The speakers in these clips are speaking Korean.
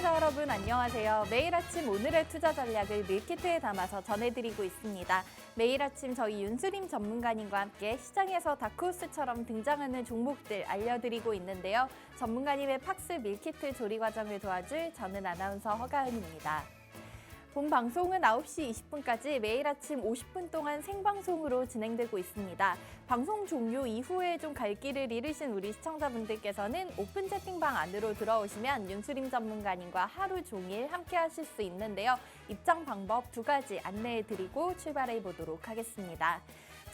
시청자 여러분 안녕하세요. 매일 아침 오늘의 투자 전략을 밀키트에 담아서 전해드리고 있습니다. 매일 아침 저희 윤수림 전문가님과 함께 시장에서 다크호스처럼 등장하는 종목들 알려드리고 있는데요. 전문가님의 팍스 밀키트 조리 과정을 도와줄 저는 아나운서 허가은입니다. 본 방송은 9시 20분까지 매일 아침 50분 동안 생방송으로 진행되고 있습니다. 방송 종료 이후에 좀 갈 길을 잃으신 우리 시청자분들께서는 오픈 채팅방 안으로 들어오시면 윤수림 전문가님과 하루 종일 함께 하실 수 있는데요. 입장 방법 2가지 안내해드리고 출발해 보도록 하겠습니다.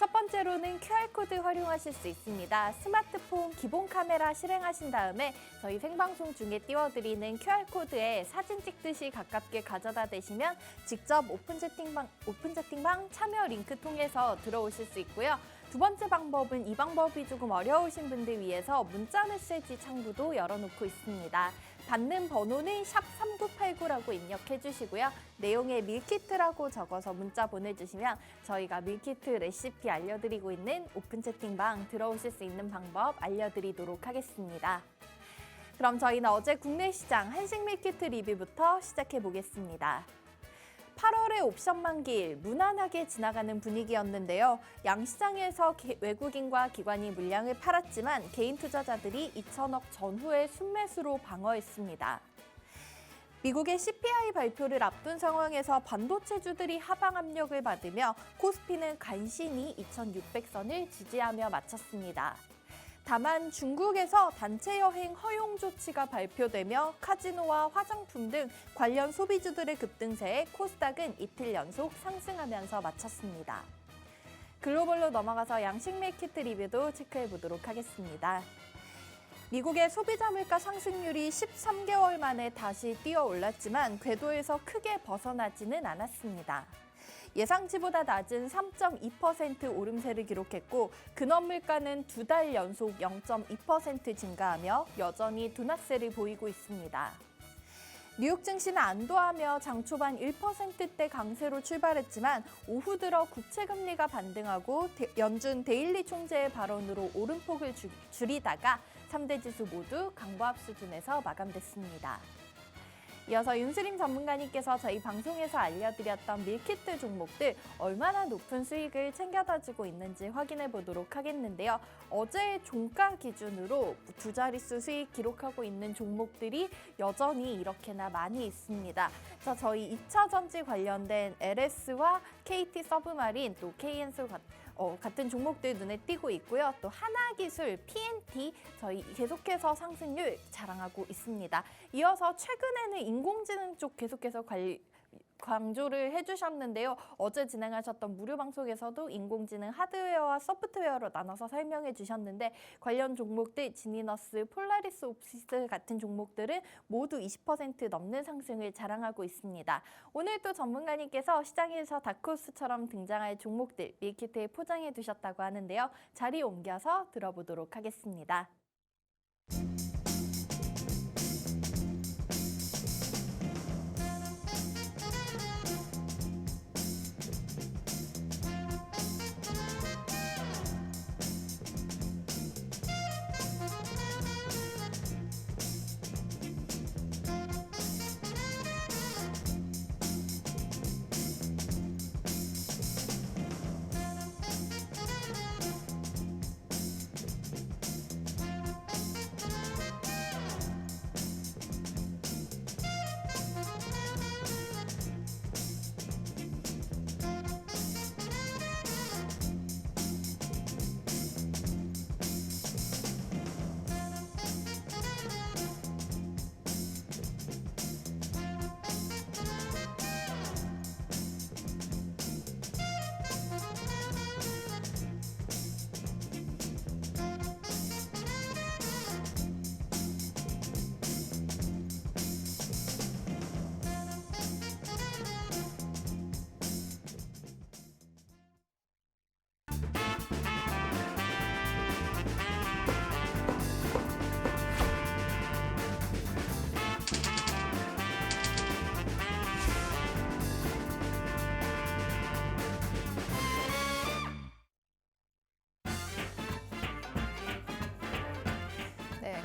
첫 번째로는 QR코드 활용하실 수 있습니다. 스마트폰 기본 카메라 실행하신 다음에 저희 생방송 중에 띄워드리는 QR코드에 사진 찍듯이 가깝게 가져다 대시면 직접 오픈 채팅방 참여 링크 통해서 들어오실 수 있고요. 두 번째 방법은 이 방법이 조금 어려우신 분들 위해서 문자 메시지 창구도 열어놓고 있습니다. 받는 번호는 샵 3989라고 입력해 주시고요. 내용에 밀키트라고 적어서 문자 보내주시면 저희가 밀키트 레시피 알려드리고 있는 오픈 채팅방 들어오실 수 있는 방법 알려드리도록 하겠습니다. 그럼 저희는 어제 국내 시장 한식 밀키트 리뷰부터 시작해 보겠습니다. 8월의 옵션 만기일 무난하게 지나가는 분위기였는데요. 양시장에서 외국인과 기관이 물량을 팔았지만 개인 투자자들이 2천억 전후의 순매수로 방어했습니다. 미국의 CPI 발표를 앞둔 상황에서 반도체주들이 하방 압력을 받으며 코스피는 간신히 2,600선을 지지하며 마쳤습니다. 다만 중국에서 단체 여행 허용 조치가 발표되며 카지노와 화장품 등 관련 소비주들의 급등세에 코스닥은 이틀 연속 상승하면서 마쳤습니다. 글로벌로 넘어가서 양식 밀키트 리뷰도 체크해 보도록 하겠습니다. 미국의 소비자 물가 상승률이 13개월 만에 다시 뛰어올랐지만 궤도에서 크게 벗어나지는 않았습니다. 예상치보다 낮은 3.2% 오름세를 기록했고 근원 물가는 2달 연속 0.2% 증가하며 여전히 둔화세를 보이고 있습니다. 뉴욕 증시는 안도하며 장 초반 1%대 강세로 출발했지만 오후 들어 국채 금리가 반등하고 연준 데일리 총재의 발언으로 오름폭을 줄이다가 3대 지수 모두 강보합 수준에서 마감됐습니다. 이어서 윤수림 전문가님께서 저희 방송에서 알려드렸던 밀키트 종목들 얼마나 높은 수익을 챙겨다 주고 있는지 확인해 보도록 하겠는데요. 어제 종가 기준으로 2자릿수 수익 기록하고 있는 종목들이 여전히 이렇게나 많이 있습니다. 자, 저희 2차 전지 관련된 LS와 KT 서브마린 또 KN솔 같은 종목들 눈에 띄고 있고요. 또 하나기술, PNT 저희 계속해서 상승률 자랑하고 있습니다. 이어서 최근에는 인공지능 쪽 계속해서 강조를 해주셨는데요. 어제 진행하셨던 무료 방송에서도 인공지능 하드웨어와 소프트웨어로 나눠서 설명해 주셨는데 관련 종목들 지니너스, 폴라리스 옵시스 같은 종목들은 모두 20% 넘는 상승을 자랑하고 있습니다. 오늘 또 전문가님께서 시장에서 다크호스처럼 등장할 종목들 밀키트에 포장해 두셨다고 하는데요. 자리 옮겨서 들어보도록 하겠습니다.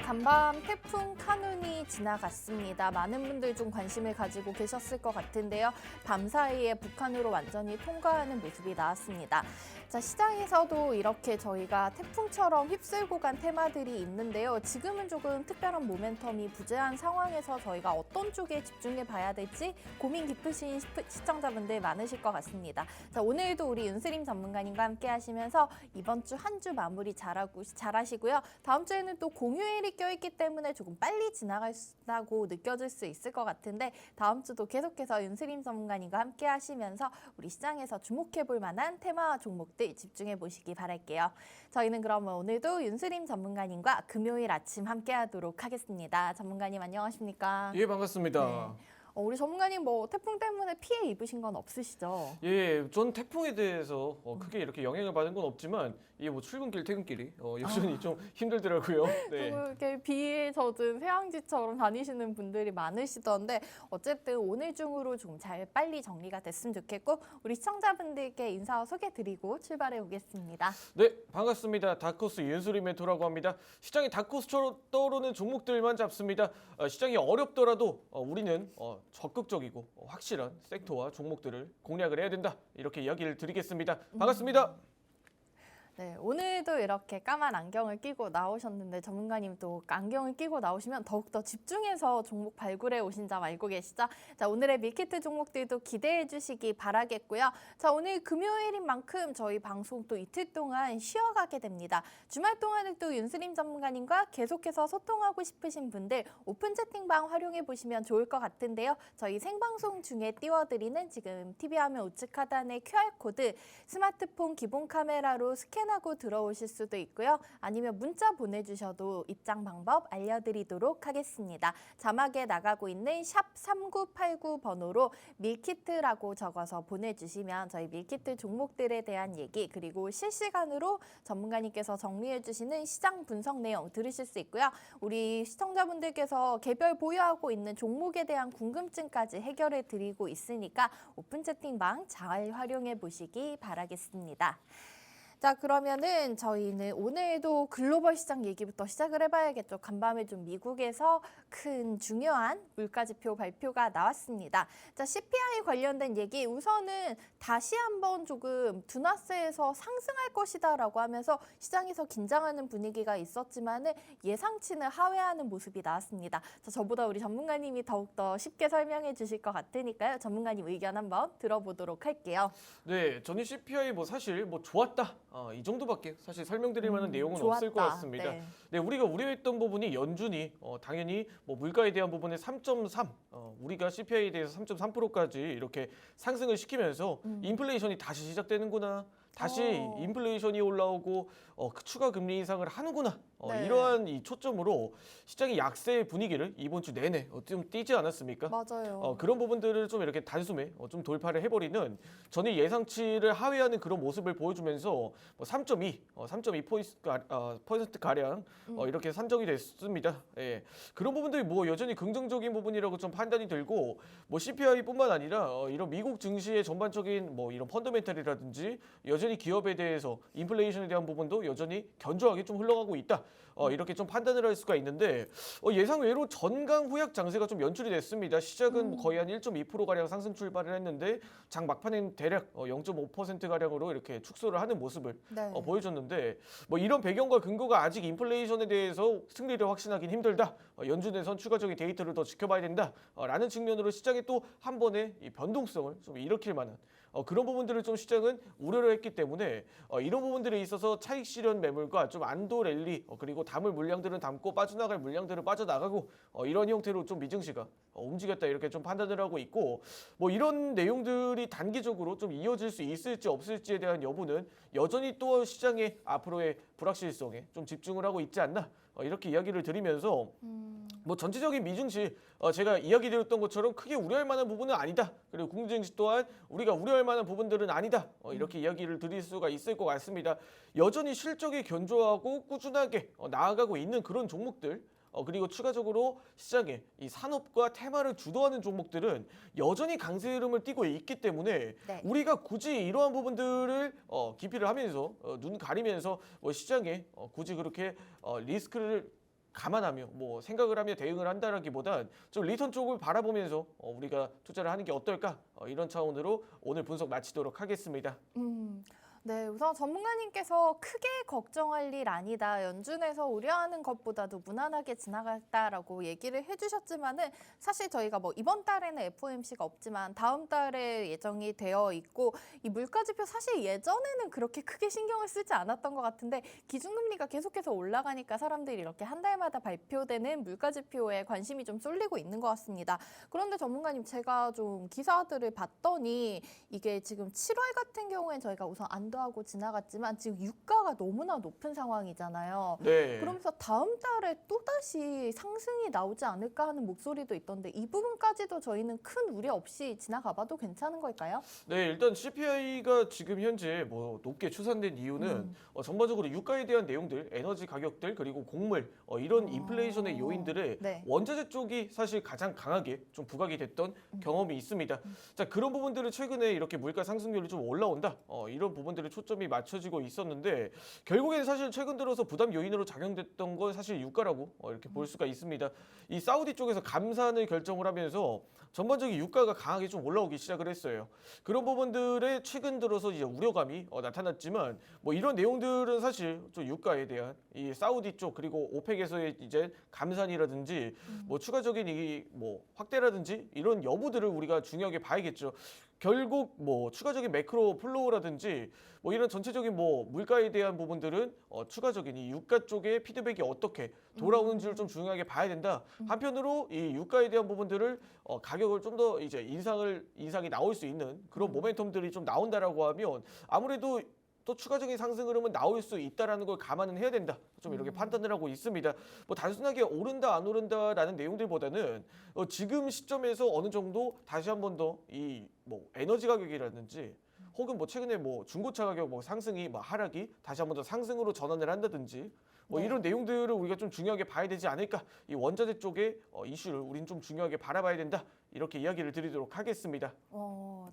간밤 태풍 카눈 5분이 지나갔습니다. 많은 분들 좀 관심을 가지고 계셨을 것 같은데요. 밤사이에 북한으로 완전히 통과하는 모습이 나왔습니다. 자, 시장에서도 이렇게 저희가 태풍처럼 휩쓸고 간 테마들이 있는데요. 지금은 조금 특별한 모멘텀이 부재한 상황에서 저희가 어떤 쪽에 집중해 봐야 될지 고민 깊으신 시청자분들 많으실 것 같습니다. 자, 오늘도 우리 윤스림 전문가님과 함께 하시면서 이번 주 한 주 마무리 잘하시고요. 다음 주에는 또 공휴일이 껴있기 때문에 조금 빨리 지나간다고 느껴질 수 있을 것 같은데 다음 주도 계속해서 윤스림 전문가님과 함께 하시면서 우리 시장에서 주목해 볼 만한 테마와 종목들 집중해 보시기 바랄게요. 저희는 그러면 오늘도 윤스림 전문가님과 금요일 아침 함께 하도록 하겠습니다. 전문가님 안녕하십니까? 예, 반갑습니다. 네. 우리 전문가님 뭐 태풍 때문에 피해 입으신 건 없으시죠? 예, 전 태풍에 대해서 크게 이렇게 영향을 받은 건 없지만 이게 뭐 출근길, 퇴근길이 여전히 좀 힘들더라고요. 네. 좀 이렇게 비에 젖은 휴양지처럼 다니시는 분들이 많으시던데 어쨌든 오늘 중으로 좀 잘 빨리 정리가 됐으면 좋겠고 우리 시청자분들께 인사 소개드리고 출발해 보겠습니다. 네, 반갑습니다. 다크호스 윤수리 멘토라고 합니다. 시장에 다크호스처럼 떠오르는 종목들만 잡습니다. 시장이 어렵더라도 우리는 적극적이고 확실한 섹터와 종목들을 공략을 해야 된다. 이렇게 이야기를 드리겠습니다. 반갑습니다. 네, 오늘도 이렇게 까만 안경을 끼고 나오셨는데 전문가님 또 안경을 끼고 나오시면 더욱더 집중해서 종목 발굴해 오신 점 알고 계시죠? 자, 오늘의 밀키트 종목들도 기대해 주시기 바라겠고요. 자, 오늘 금요일인 만큼 저희 방송 또 이틀 동안 쉬어가게 됩니다. 주말 동안은 또 윤스림 전문가님과 계속해서 소통하고 싶으신 분들 오픈 채팅방 활용해 보시면 좋을 것 같은데요. 저희 생방송 중에 띄워드리는 지금 TV 화면 우측 하단의 QR코드 스마트폰 기본 카메라로 스캔하고 들어오실 수도 있고요. 아니면 문자 보내주셔도 입장 방법 알려드리도록 하겠습니다. 자막에 나가고 있는 샵 3989 번호로 밀키트라고 적어서 보내주시면 저희 밀키트 종목들에 대한 얘기 그리고 실시간으로 전문가님께서 정리해주시는 시장 분석 내용 들으실 수 있고요. 우리 시청자분들께서 개별 보유하고 있는 종목에 대한 궁금증까지 해결해 드리고 있으니까 오픈 채팅방 잘 활용해 보시기 바라겠습니다. 자, 그러면은 저희는 오늘도 글로벌 시장 얘기부터 시작을 해봐야겠죠. 간밤에 좀 미국에서 큰 중요한 물가지표 발표가 나왔습니다. 자, CPI 관련된 얘기 우선은 다시 한번 조금 둔화세에서 상승할 것이다라고 하면서 시장에서 긴장하는 분위기가 있었지만은 예상치는 하회하는 모습이 나왔습니다. 자, 저보다 우리 전문가님이 더욱더 쉽게 설명해 주실 것 같으니까요. 전문가님 의견 한번 들어보도록 할게요. 네, 전일 CPI 뭐 사실 뭐 좋았다. 이 정도밖에 사실 설명드릴 만한 내용은 좋았다. 없을 것 같습니다. 네. 네, 우리가 우려했던 부분이 연준이 당연히 뭐 물가에 대한 부분에 3.3, 우리가 CPI에 대해서 3.3%까지 이렇게 상승을 시키면서 인플레이션이 다시 시작되는구나. 다시 인플레이션이 올라오고 그 추가 금리 인상을 하는구나. 네. 이러한 이 초점으로 시장의 약세 분위기를 이번 주 내내 좀 띄지 않았습니까? 맞아요. 그런 부분들을 좀 이렇게 단숨에 좀 돌파를 해버리는 전일 예상치를 하회하는 그런 모습을 보여주면서 뭐 3.2% 가량 이렇게 산정이 됐습니다. 예. 그런 부분들이 뭐 여전히 긍정적인 부분이라고 좀 판단이 들고 뭐 CPI뿐만 아니라 이런 미국 증시의 전반적인 뭐 이런 펀더멘탈이라든지 여전히 기업에 대해서 인플레이션에 대한 부분도 여전히 견조하게 좀 흘러가고 있다. 이렇게 좀 판단을 할 수가 있는데 예상 외로 전강 후약 장세가 좀 연출이 됐습니다. 시작은 뭐 거의 한 1.2% 가량 상승 출발을 했는데 장 막판엔 대략 0.5% 가량으로 이렇게 축소를 하는 모습을 네. 보여줬는데 뭐 이런 배경과 근거가 아직 인플레이션에 대해서 승리를 확신하긴 힘들다. 연준에선 추가적인 데이터를 더 지켜봐야 된다. 라는 측면으로 시장에 또 한 번의 이 변동성을 좀 일으킬 만한 그런 부분들을 좀 시장은 우려를 했기 때문에 이런 부분들에 있어서 차익 실현 매물과 좀 안도 랠리 그리고 담을 물량들은 담고 빠져나갈 물량들은 빠져나가고 이런 형태로 좀 미증시가 움직였다 이렇게 좀 판단을 하고 있고 뭐 이런 내용들이 단기적으로 좀 이어질 수 있을지 없을지에 대한 여부는 여전히 또 시장의 앞으로의 불확실성에 좀 집중을 하고 있지 않나 이렇게 이야기를 드리면서 뭐 전체적인 미증시 제가 이야기 드렸던 것처럼 크게 우려할 만한 부분은 아니다. 그리고 국내증시 또한 우리가 우려할 만한 부분들은 아니다. 이렇게 이야기를 드릴 수가 있을 것 같습니다. 여전히 실적이 견조하고 꾸준하게 나아가고 있는 그런 종목들 그리고 추가적으로 시장에 이 산업과 테마를 주도하는 종목들은 여전히 강세 흐름을 띠고 있기 때문에 네. 우리가 굳이 이러한 부분들을 기피를 하면서 눈 가리면서 시장에 굳이 그렇게 리스크를 감안하며 뭐 생각을 하며 대응을 한다라기보단 좀 리턴 쪽을 바라보면서 우리가 투자를 하는 게 어떨까 이런 차원으로 오늘 분석 마치도록 하겠습니다. 네, 우선 전문가님께서 크게 걱정할 일 아니다. 연준에서 우려하는 것보다도 무난하게 지나갔다라고 얘기를 해주셨지만은 사실 저희가 뭐 이번 달에는 FOMC가 없지만 다음 달에 예정이 되어 있고 이 물가지표 사실 예전에는 그렇게 크게 신경을 쓰지 않았던 것 같은데 기준금리가 계속해서 올라가니까 사람들이 이렇게 한 달마다 발표되는 물가지표에 관심이 좀 쏠리고 있는 것 같습니다. 그런데 전문가님 제가 좀 기사들을 봤더니 이게 지금 7월 같은 경우엔 저희가 우선 안도하고 지나갔지만 지금 유가가 너무나 높은 상황이잖아요. 네. 그러면서 다음 달에 또다시 상승이 나오지 않을까 하는 목소리도 있던데 이 부분까지도 저희는 큰 우려 없이 지나가 봐도 괜찮은 걸까요? 네, 일단 CPI가 지금 현재 뭐 높게 추산된 이유는 전반적으로 유가에 대한 내용들, 에너지 가격들 그리고 곡물 이런 인플레이션의 요인들에 네. 원자재 쪽이 사실 가장 강하게 좀 부각이 됐던 경험이 있습니다. 자, 그런 부분들을 최근에 이렇게 물가 상승률이 좀 올라온다. 이런 부분들에 초점이 맞춰지고 있었는데 결국에는 사실 최근 들어서 부담 요인으로 작용됐던 건 사실 유가라고 이렇게 볼 수가 있습니다. 이 사우디 쪽에서 감산을 결정을 하면서 전반적인 유가가 강하게 좀 올라오기 시작을 했어요. 그런 부분들에 최근 들어서 이제 우려감이 나타났지만 뭐 이런 내용들은 사실 좀 유가에 대한 이 사우디 쪽 그리고 오펙에서의 이제 감산이라든지 뭐 추가적인 이 뭐 확대라든지 이런 여부들을 우리가 중요하게 봐야겠죠. 결국 뭐 추가적인 매크로 플로우라든지 뭐 이런 전체적인 뭐 물가에 대한 부분들은 추가적인 이 유가 쪽의 피드백이 어떻게 돌아오는지를 좀 중요하게 봐야 된다. 한편으로 이 유가에 대한 부분들을 가격을 좀 더 이제 인상이 나올 수 있는 그런 모멘텀들이 좀 나온다라고 하면 아무래도 또 추가적인 상승 흐름은 나올 수 있다라는 걸 감안은 해야 된다. 좀 이렇게 판단을 하고 있습니다. 뭐 단순하게 오른다 안 오른다라는 내용들보다는 지금 시점에서 어느 정도 다시 한 번 더 이 뭐 에너지 가격이라든지 혹은 뭐 최근에 뭐 중고차 가격 뭐 상승이 뭐 하락이 다시 한 번 더 상승으로 전환을 한다든지 뭐 네. 이런 내용들을 우리가 좀 중요하게 봐야 되지 않을까. 이 원자재 쪽의 이슈를 우린 좀 중요하게 바라봐야 된다. 이렇게 이야기를 드리도록 하겠습니다.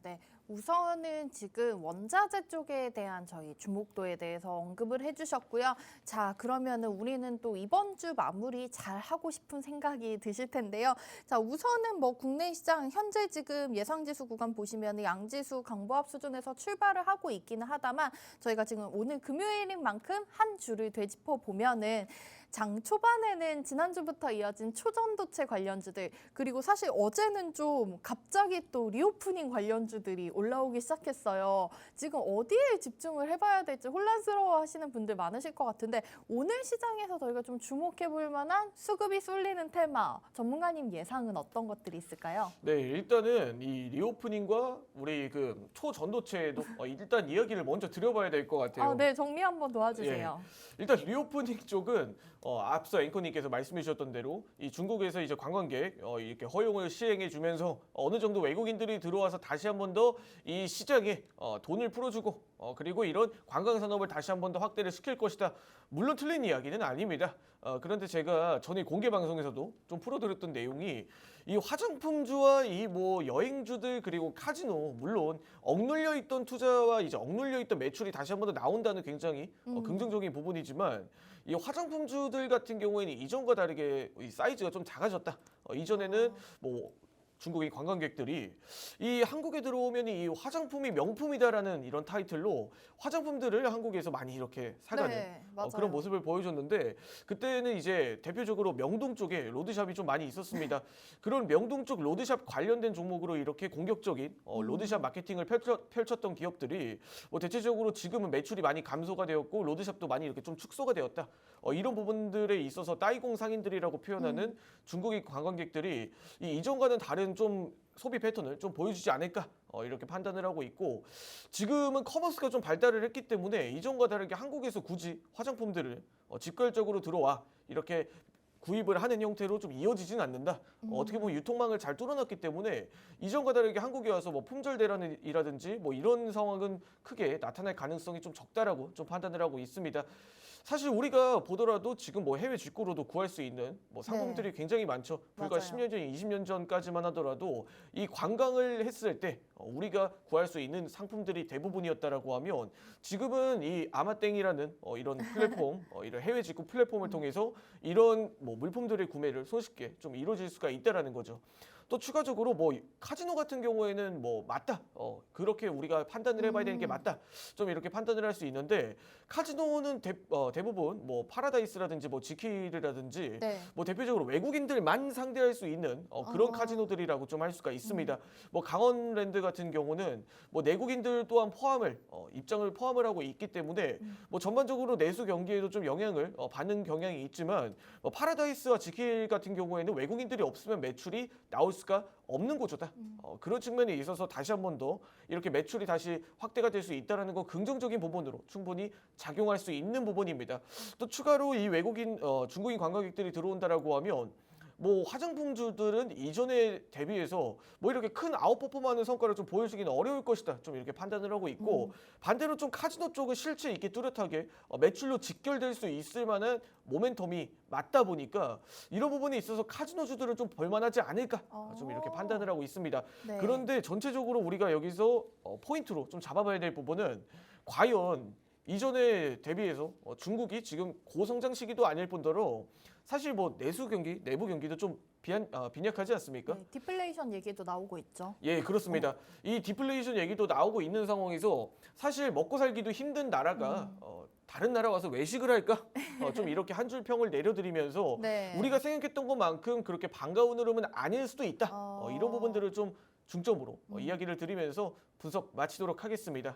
네. 우선은 지금 원자재 쪽에 대한 저희 주목도에 대해서 언급을 해주셨고요. 자, 그러면은 우리는 또 이번 주 마무리 잘 하고 싶은 생각이 드실 텐데요. 자, 우선은 뭐 국내 시장 현재 지금 예상지수 구간 보시면 양지수 강보합 수준에서 출발을 하고 있기는 하다만 저희가 지금 오늘 금요일인 만큼 한 주를 되짚어 보면은 장 초반에는 지난주부터 이어진 초전도체 관련주들 그리고 사실 어제는 좀 갑자기 또 리오프닝 관련주들이 올라오기 시작했어요. 지금 어디에 집중을 해봐야 될지 혼란스러워 하시는 분들 많으실 것 같은데 오늘 시장에서 저희가 좀 주목해 볼 만한 수급이 쏠리는 테마 전문가님 예상은 어떤 것들이 있을까요? 네, 일단은 이 리오프닝과 우리 그 초전도체도 일단 이야기를 먼저 드려봐야 될 것 같아요. 네, 정리 한번 도와주세요. 일단 리오프닝 쪽은 앞서 앵커님께서 말씀해 주셨던 대로 이 중국에서 이제 관광객 이렇게 허용을 시행해 주면서 어느 정도 외국인들이 들어와서 다시 한 번 더 이 시장에 돈을 풀어주고 그리고 이런 관광 산업을 다시 한 번 더 확대를 시킬 것이다. 물론 틀린 이야기는 아닙니다. 그런데 제가 전에 공개 방송에서도 좀 풀어드렸던 내용이 이 화장품주와 이 뭐 여행주들 그리고 카지노 물론 억눌려 있던 투자와 이제 억눌려 있던 매출이 다시 한 번 더 나온다는 굉장히 긍정적인 부분이지만 이 화장품주들 같은 경우에는 이전과 다르게 이 사이즈가 좀 작아졌다. 이전에는 뭐 중국의 관광객들이 이 한국에 들어오면 이 화장품이 명품이다라는 이런 타이틀로 화장품들을 한국에서 많이 이렇게 사가는 네, 맞아요. 그런 모습을 보여줬는데 그때는 이제 대표적으로 명동 쪽에 로드샵이 좀 많이 있었습니다. 그런 명동 쪽 로드샵 관련된 종목으로 이렇게 공격적인 로드샵 마케팅을 펼쳤던 기업들이 뭐 대체적으로 지금은 매출이 많이 감소가 되었고 로드샵도 많이 이렇게 좀 축소가 되었다. 이런 부분들에 있어서 따이공 상인들이라고 표현하는 중국의 관광객들이 이 이전과는 다른 좀 소비 패턴을 좀 보여주지 않을까 이렇게 판단을 하고 있고 지금은 커머스가 좀 발달을 했기 때문에 이전과 다르게 한국에서 굳이 화장품들을 직결적으로 들어와 이렇게 구입을 하는 형태로 좀 이어지진 않는다. 어떻게 보면 유통망을 잘 뚫어놨기 때문에 이전과 다르게 한국에 와서 뭐 품절 대란이라든지 뭐 이런 상황은 크게 나타날 가능성이 좀 적다라고 좀 판단을 하고 있습니다. 사실 우리가 보더라도 지금 뭐 해외 직구로도 구할 수 있는 뭐 상품들이 굉장히 많죠. 불과 맞아요. 10년 전, 20년 전까지만 하더라도 이 관광을 했을 때 우리가 구할 수 있는 상품들이 대부분이었다라고 하면 지금은 이 아마땡이라는 이런 플랫폼, 이런 해외 직구 플랫폼을 통해서 이런 뭐 물품들의 구매를 손쉽게 좀 이루어질 수가 있다라는 거죠. 또 추가적으로 뭐 카지노 같은 경우에는 뭐 맞다, 그렇게 우리가 판단을 해봐야 되는 게 맞다, 좀 이렇게 판단을 할 수 있는데 카지노는 대부분 뭐 파라다이스라든지 뭐 지키르라든지 네. 뭐 대표적으로 외국인들만 상대할 수 있는 그런 카지노들이라고 좀 할 수가 있습니다. 뭐 강원랜드 같은 경우는 뭐 내국인들 또한 포함을 입장을 포함을 하고 있기 때문에 뭐 전반적으로 내수 경기에도 좀 영향을 받는 경향이 있지만 뭐 파라다이스와 지킬 같은 경우에는 외국인들이 없으면 매출이 나올 수가 없는 구조다. 그런 측면에 있어서 다시 한 번 더 이렇게 매출이 다시 확대가 될 수 있다는 건 긍정적인 부분으로 충분히 작용할 수 있는 부분입니다. 또 추가로 이 외국인 중국인 관광객들이 들어온다라고 하면 뭐 화장품주들은 이전에 대비해서 뭐 이렇게 큰 아웃퍼폼하는 성과를 좀 보여주기는 어려울 것이다. 좀 이렇게 판단을 하고 있고 반대로 좀 카지노 쪽은 실체 있게 뚜렷하게 매출로 직결될 수 있을 만한 모멘텀이 맞다 보니까 이런 부분에 있어서 카지노주들은 좀 볼만하지 않을까 좀 이렇게 판단을 하고 있습니다. 네. 그런데 전체적으로 우리가 여기서 포인트로 좀 잡아봐야 될 부분은 과연 이전에 대비해서 중국이 지금 고성장 시기도 아닐 뿐더러 사실 뭐 내수 경기, 내부 경기도 좀 빈약하지 않습니까? 네, 디플레이션 얘기도 나오고 있죠. 예, 그렇습니다. 이 디플레이션 얘기도 나오고 있는 상황에서 사실 먹고 살기도 힘든 나라가 다른 나라 와서 외식을 할까? 좀 이렇게 한 줄 평을 내려드리면서 네. 우리가 생각했던 것만큼 그렇게 반가운 흐름은 아닐 수도 있다. 이런 부분들을 좀 중점으로 이야기를 드리면서 분석 마치도록 하겠습니다.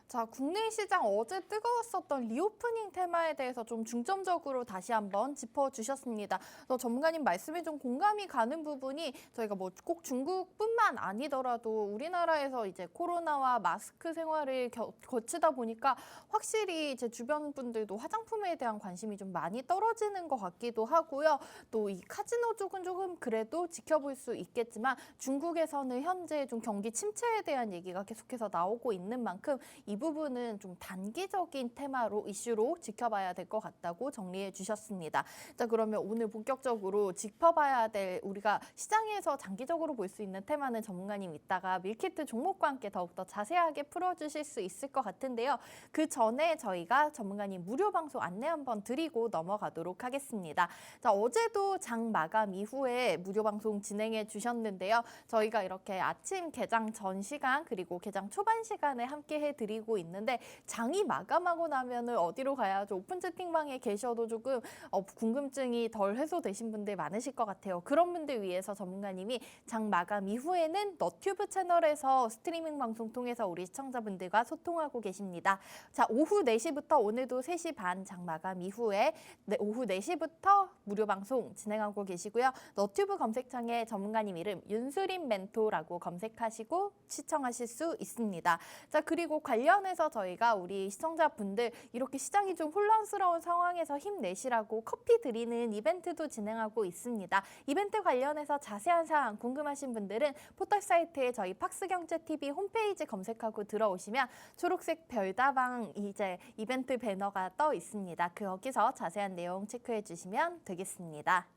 자, 국내 시장 어제 뜨거웠었던 리오프닝 테마에 대해서 좀 중점적으로 다시 한번 짚어주셨습니다. 또 전문가님 말씀에 좀 공감이 가는 부분이 저희가 뭐 꼭 중국뿐만 아니더라도 우리나라에서 이제 코로나와 마스크 생활을 거치다 보니까 확실히 제 주변 분들도 화장품에 대한 관심이 좀 많이 떨어지는 것 같기도 하고요. 또 이 카지노 쪽은 조금 그래도 지켜볼 수 있겠지만 중국에서는 현재 좀 경기 침체에 대한 얘기가 계속해서 나오고 있는 만큼 이 부분은 좀 단기적인 테마로 이슈로 지켜봐야 될 것 같다고 정리해 주셨습니다. 자, 그러면 오늘 본격적으로 짚어봐야 될 우리가 시장에서 장기적으로 볼 수 있는 테마는 전문가님 이따가 밀키트 종목과 함께 더욱더 자세하게 풀어주실 수 있을 것 같은데요. 그 전에 저희가 전문가님 무료 방송 안내 한번 드리고 넘어가도록 하겠습니다. 자, 어제도 장 마감 이후에 무료 방송 진행해 주셨는데요. 저희가 이렇게 아침 개장 전 시간 그리고 개장 초반 시간에 함께 해드리고 있는데 장이 마감하고 나면은 어디로 가야죠? 오픈 채팅방에 계셔도 조금 궁금증이 덜 해소되신 분들 많으실 것 같아요. 그런 분들 위해서 전문가님이 장 마감 이후에는 너튜브 채널에서 스트리밍 방송 통해서 우리 시청자분들과 소통하고 계십니다. 자, 오후 4시부터 오늘도 3시 반 장 마감 이후에 오후 4시부터 무료 방송 진행하고 계시고요. 너튜브 검색창에 전문가님 이름 윤수림 멘토라고 검색하시고 시청하실 수 있습니다. 자, 그리고 관련해서 저희가 우리 시청자분들 이렇게 시장이 좀 혼란스러운 상황에서 힘내시라고 커피 드리는 이벤트도 진행하고 있습니다. 이벤트 관련해서 자세한 사항 궁금하신 분들은 포털 사이트에 저희 팍스경제TV 홈페이지 검색하고 들어오시면 초록색 별다방 이제 이벤트 배너가 떠 있습니다. 거기서 자세한 내용 체크해 주시면 되겠습니다.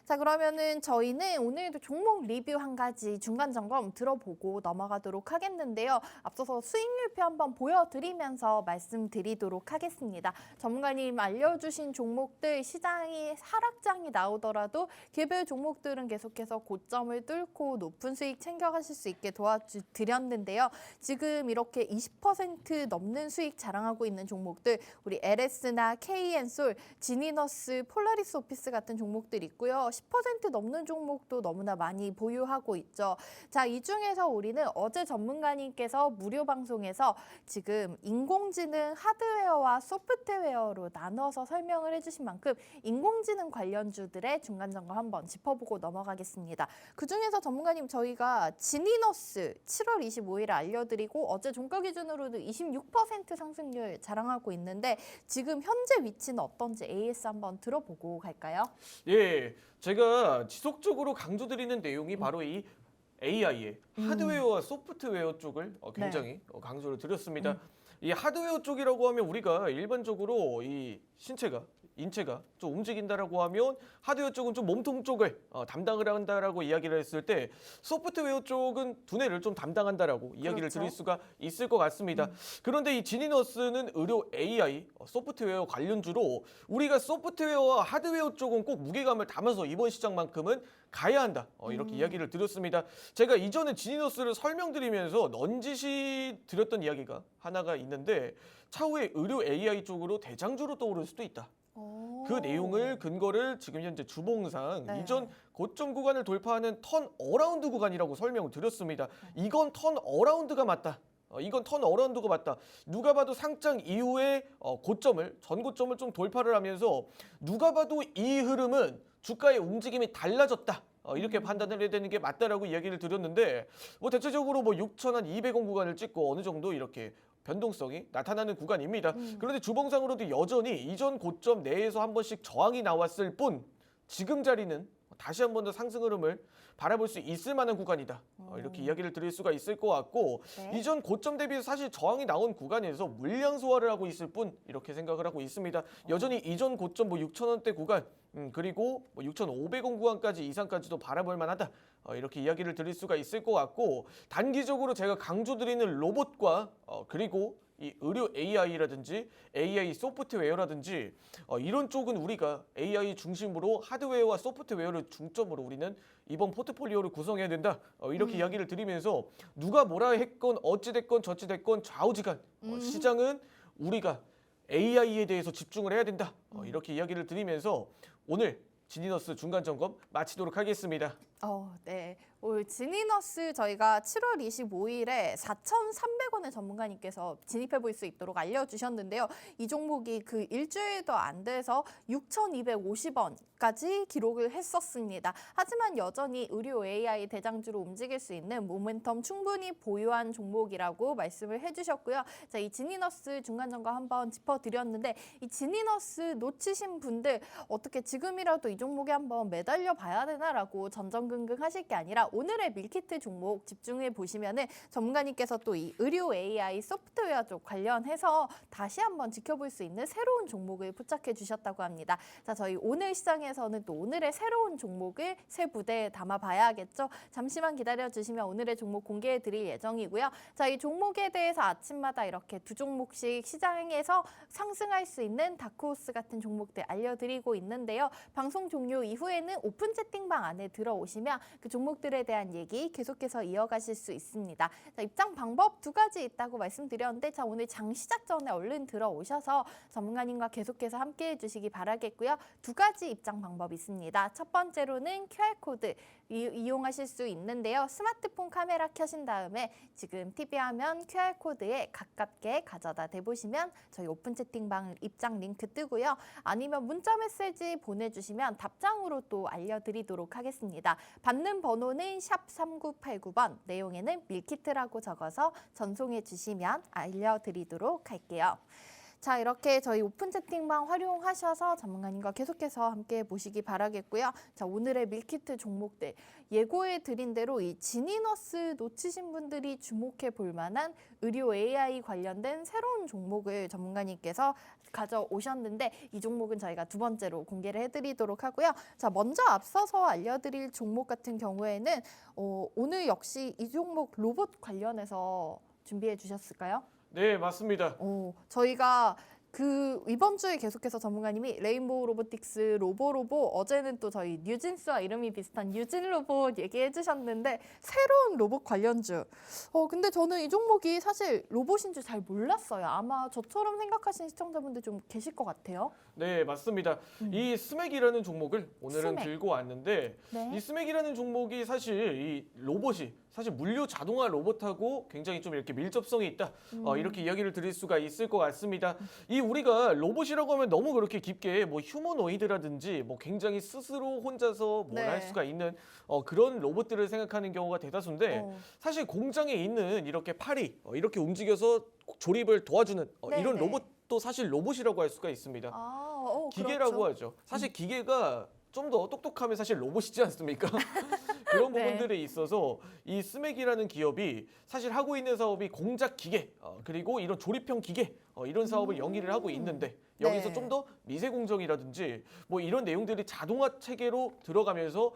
자, 그러면은 저희는 오늘도 종목 리뷰 한 가지 중간 점검 들어보고 넘어가도록 하겠는데요. 앞서서 수익률표 한번 보여드리면서 말씀드리도록 하겠습니다. 전문가님 알려주신 종목들 시장이 하락장이 나오더라도 개별 종목들은 계속해서 고점을 뚫고 높은 수익 챙겨가실 수 있게 도와드렸는데요. 지금 이렇게 20% 넘는 수익 자랑하고 있는 종목들 우리 LS나 KN솔, 지니너스, 폴라리스 오피스 같은 종목들 있고요. 10% 넘는 종목도 너무나 많이 보유하고 있죠. 자, 이 중에서 우리는 어제 전문가님께서 무료 방송에서 지금 인공지능 하드웨어와 소프트웨어로 나눠서 설명을 해주신 만큼 인공지능 관련주들의 중간 점검 한번 짚어보고 넘어가겠습니다. 그 중에서 전문가님 저희가 지니너스 7월 25일에 알려드리고 어제 종가 기준으로도 26% 상승률 자랑하고 있는데 지금 현재 위치는 어떤지 AS 한번 들어보고 갈까요? 예, 제가 지속적으로 강조드리는 내용이 바로 이 AI의 하드웨어와 소프트웨어 쪽을 굉장히 강조를 드렸습니다. 이 하드웨어 쪽이라고 하면 우리가 일반적으로 이 인체가 좀 움직인다라고 하면 하드웨어 쪽은 좀 몸통 쪽을 담당을 한다라고 이야기를 했을 때 소프트웨어 쪽은 두뇌를 좀 담당한다라고 이야기를 그렇죠. 드릴 수가 있을 것 같습니다. 그런데 이 지니너스는 의료 AI 소프트웨어 관련주로 우리가 소프트웨어와 하드웨어 쪽은 꼭 무게감을 담아서 이번 시장만큼은 가야 한다. 이렇게 이야기를 드렸습니다. 제가 이전에 지니너스를 설명드리면서 넌지시 드렸던 이야기가 하나가 있는데 차후에 의료 AI 쪽으로 대장주로 떠오를 수도 있다. 그 내용을 근거를 지금 현재 주봉상 네. 이전 고점 구간을 돌파하는 턴 어라운드 구간이라고 설명을 드렸습니다. 이건 턴 어라운드가 맞다. 이건 턴 어라운드가 맞다. 누가 봐도 상장 이후에 전고점을 좀 돌파를 하면서 누가 봐도 이 흐름은 주가의 움직임이 달라졌다. 이렇게 판단을 해야 되는 게 맞다라고 이야기를 드렸는데 뭐 대체적으로 뭐 6,200원 구간을 찍고 어느 정도 이렇게 변동성이 나타나는 구간입니다. 그런데 주봉상으로도 여전히 이전 고점 내에서 한 번씩 저항이 나왔을 뿐 지금 자리는 다시 한 번 더 상승 흐름을 바라볼 수 있을 만한 구간이다. 이렇게 이야기를 드릴 수가 있을 것 같고 네. 이전 고점 대비해서 사실 저항이 나온 구간에서 물량 소화를 하고 있을 뿐 이렇게 생각을 하고 있습니다. 여전히 이전 고점 뭐 6,000원대 구간 그리고 뭐 6,500원 구간까지 이상까지도 바라볼 만하다. 이렇게 이야기를 드릴 수가 있을 것 같고 단기적으로 제가 강조드리는 로봇과 그리고 이 의료 AI라든지 AI 소프트웨어라든지 이런 쪽은 우리가 AI 중심으로 하드웨어와 소프트웨어를 중점으로 우리는 이번 포트폴리오를 구성해야 된다. 이렇게 이야기를 드리면서 누가 뭐라 했건 어찌됐건 저찌됐건 좌우지간 시장은 우리가 AI에 대해서 집중을 해야 된다. 이렇게 이야기를 드리면서 오늘 지니너스 중간 점검 마치도록 하겠습니다. 네. 올 지니너스 저희가 7월 25일에 4,300원의 전문가님께서 진입해 볼 수 있도록 알려주셨는데요. 이 종목이 그 일주일도 안 돼서 6,250원까지 기록을 했었습니다. 하지만 여전히 의료 AI 대장주로 움직일 수 있는 모멘텀 충분히 보유한 종목이라고 말씀을 해주셨고요. 자, 이 지니너스 중간 점검 한번 짚어드렸는데 이 지니너스 놓치신 분들 어떻게 지금이라도 이 종목에 한번 매달려 봐야 되나라고 전전긍긍 하실 게 아니라 오늘의 밀키트 종목 집중해 보시면은 전문가님께서 또 이 의료 AI 소프트웨어 쪽 관련해서 다시 한번 지켜볼 수 있는 새로운 종목을 포착해 주셨다고 합니다. 자, 저희 오늘 시장에서는 또 오늘의 새로운 종목을 새 부대에 담아 봐야겠죠. 잠시만 기다려 주시면 오늘의 종목 공개해 드릴 예정이고요. 자, 이 종목에 대해서 아침마다 이렇게 두 종목씩 시장에서 상승할 수 있는 다크호스 같은 종목들 알려드리고 있는데요. 방송 종료 이후에는 오픈 채팅방 안에 들어오시면 그 종목들에 대한 얘기 계속해서 이어가실 수 있습니다. 자, 입장 방법 두 가지 있다고 말씀드렸는데 자, 오늘 장 시작 전에 얼른 들어오셔서 전문가님과 계속해서 함께 해주시기 바라겠고요. 두 가지 입장 방법이 있습니다. 첫 번째로는 QR코드 이용하실 수 있는데요. 스마트폰 카메라 켜신 다음에 지금 TV 화면 QR코드에 가깝게 가져다 대보시면 저희 오픈 채팅방 입장 링크 뜨고요. 아니면 문자 메시지 보내주시면 답장으로 또 알려드리도록 하겠습니다. 받는 번호는 샵 3989번, 내용에는 밀키트라고 적어서 전송해 주시면 알려드리도록 할게요. 자, 이렇게 저희 오픈 채팅방 활용하셔서 전문가님과 계속해서 함께 보시기 바라겠고요. 자, 오늘의 밀키트 종목들 예고해 드린 대로 이 지니너스 놓치신 분들이 주목해 볼 만한 의료 AI 관련된 새로운 종목을 전문가님께서 가져오셨는데 이 종목은 저희가 두 번째로 공개를 해드리도록 하고요. 자, 먼저 앞서서 알려드릴 종목 같은 경우에는 오늘 역시 이 종목 로봇 관련해서 준비해 주셨을까요? 네, 맞습니다. 저희가 그 이번 주에 계속해서 전문가님이 레인보우 로보틱스, 로보로보, 어제는 또 저희 뉴진스와 이름이 비슷한 뉴진 로봇 얘기해 주셨는데 새로운 로봇 관련주. 근데 저는 이 종목이 사실 로봇인 줄 잘 몰랐어요. 아마 저처럼 생각하시는 시청자분들 좀 계실 것 같아요. 네, 맞습니다. 이 스맥이라는 종목을 오늘은 스맥. 들고 왔는데 네. 이 스맥이라는 종목이 사실 이 로봇이 사실 물류 자동화 로봇하고 굉장히 좀 이렇게 밀접성이 있다. 이렇게 이야기를 드릴 수가 있을 것 같습니다. 이 우리가 로봇이라고 하면 너무 그렇게 깊게 뭐 휴머노이드라든지 뭐 굉장히 스스로 혼자서 뭘 네. 할 수가 있는 그런 로봇들을 생각하는 경우가 대다수인데 사실 공장에 있는 이렇게 팔이 이렇게 움직여서 조립을 도와주는 이런 네. 로봇도 사실 로봇이라고 할 수가 있습니다. 기계라고 그렇죠. 하죠. 사실 기계가 좀 더 똑똑하면 사실 로봇이지 않습니까? 그런 네. 부분들에 있어서 이 스맥이라는 기업이 사실 하고 있는 사업이 공작 기계 그리고 이런 조립형 기계 이런 사업을 영위를 하고 있는데 여기서 네. 좀 더 미세 공정이라든지 뭐 이런 내용들이 자동화 체계로 들어가면서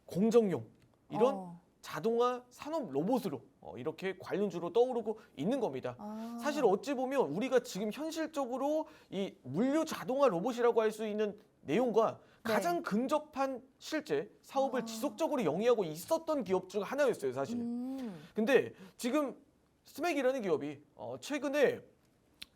공정용 이런 자동화 산업 로봇으로 이렇게 관련주로 떠오르고 있는 겁니다. 사실 어찌 보면 우리가 지금 현실적으로 이 물류 자동화 로봇이라고 할 수 있는 내용과 네. 가장 근접한 실제 사업을 지속적으로 영위하고 있었던 기업 중 하나였어요, 사실. 근데 지금 스맥이라는 기업이 최근에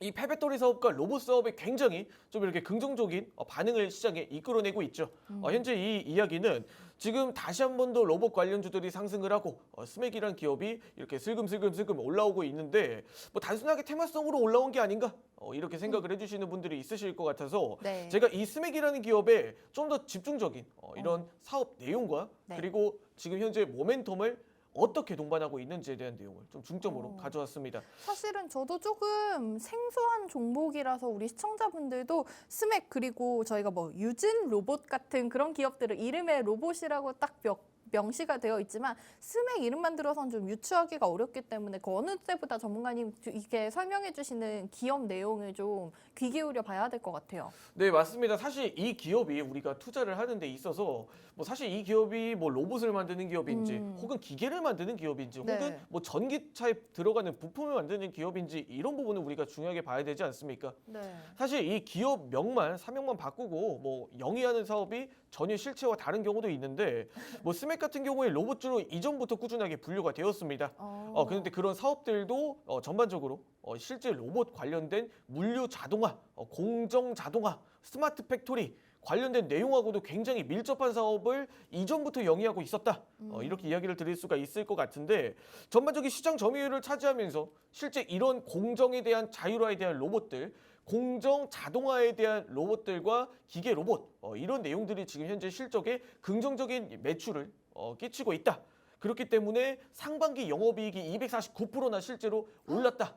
이 폐배터리 사업과 로봇 사업에 굉장히 좀 이렇게 긍정적인 반응을 시장에 이끌어내고 있죠. 현재 이 이야기는 지금 다시 한 번 더 로봇 관련주들이 상승을 하고 스맥이란 기업이 이렇게 슬금슬금 올라오고 있는데 뭐 단순하게 테마성으로 올라온 게 아닌가 이렇게 생각을 해주시는 분들이 있으실 것 같아서 네. 제가 이 스맥이라는 기업에 좀 더 집중적인 이런 사업 내용과 네. 그리고 지금 현재 모멘텀을 어떻게 동반하고 있는지에 대한 내용을 좀 중점으로 가져왔습니다. 사실은 저도 조금 생소한 종목이라서 우리 시청자분들도 스맥 그리고 저희가 뭐 유진 로봇 같은 그런 기업들을 이름에 로봇이라고 딱 명시가 되어 있지만 스맥 이름만 들어서는 좀 유추하기가 어렵기 때문에 그 어느 때보다 전문가님 이렇게 설명해 주시는 기업 내용을 좀 귀 기울여 봐야 될 것 같아요. 네, 맞습니다. 사실 이 기업이 우리가 투자를 하는 데 있어서 뭐 사실 이 기업이 뭐 로봇을 만드는 기업인지 혹은 기계를 만드는 기업인지 네. 혹은 뭐 전기차에 들어가는 부품을 만드는 기업인지 이런 부분은 우리가 중요하게 봐야 되지 않습니까? 네. 사실 이 기업 명만 사명만 바꾸고 뭐 영위하는 사업이 전혀 실체와 다른 경우도 있는데 뭐 스맥 같은 경우에 로봇주로 이전부터 꾸준하게 분류가 되었습니다. 그런데 그런 사업들도 전반적으로 실제 로봇 관련된 물류 자동화, 공정 자동화, 스마트 팩토리 관련된 내용하고도 굉장히 밀접한 사업을 이전부터 영위하고 있었다. 이렇게 이야기를 드릴 수가 있을 것 같은데 전반적인 시장 점유율을 차지하면서 실제 이런 공정에 대한 자율화에 대한 로봇들 공정 자동화에 대한 로봇들과 기계 로봇 이런 내용들이 지금 현재 실적에 긍정적인 매출을 끼치고 있다. 그렇기 때문에 상반기 영업이익이 249%나 실제로 올랐다.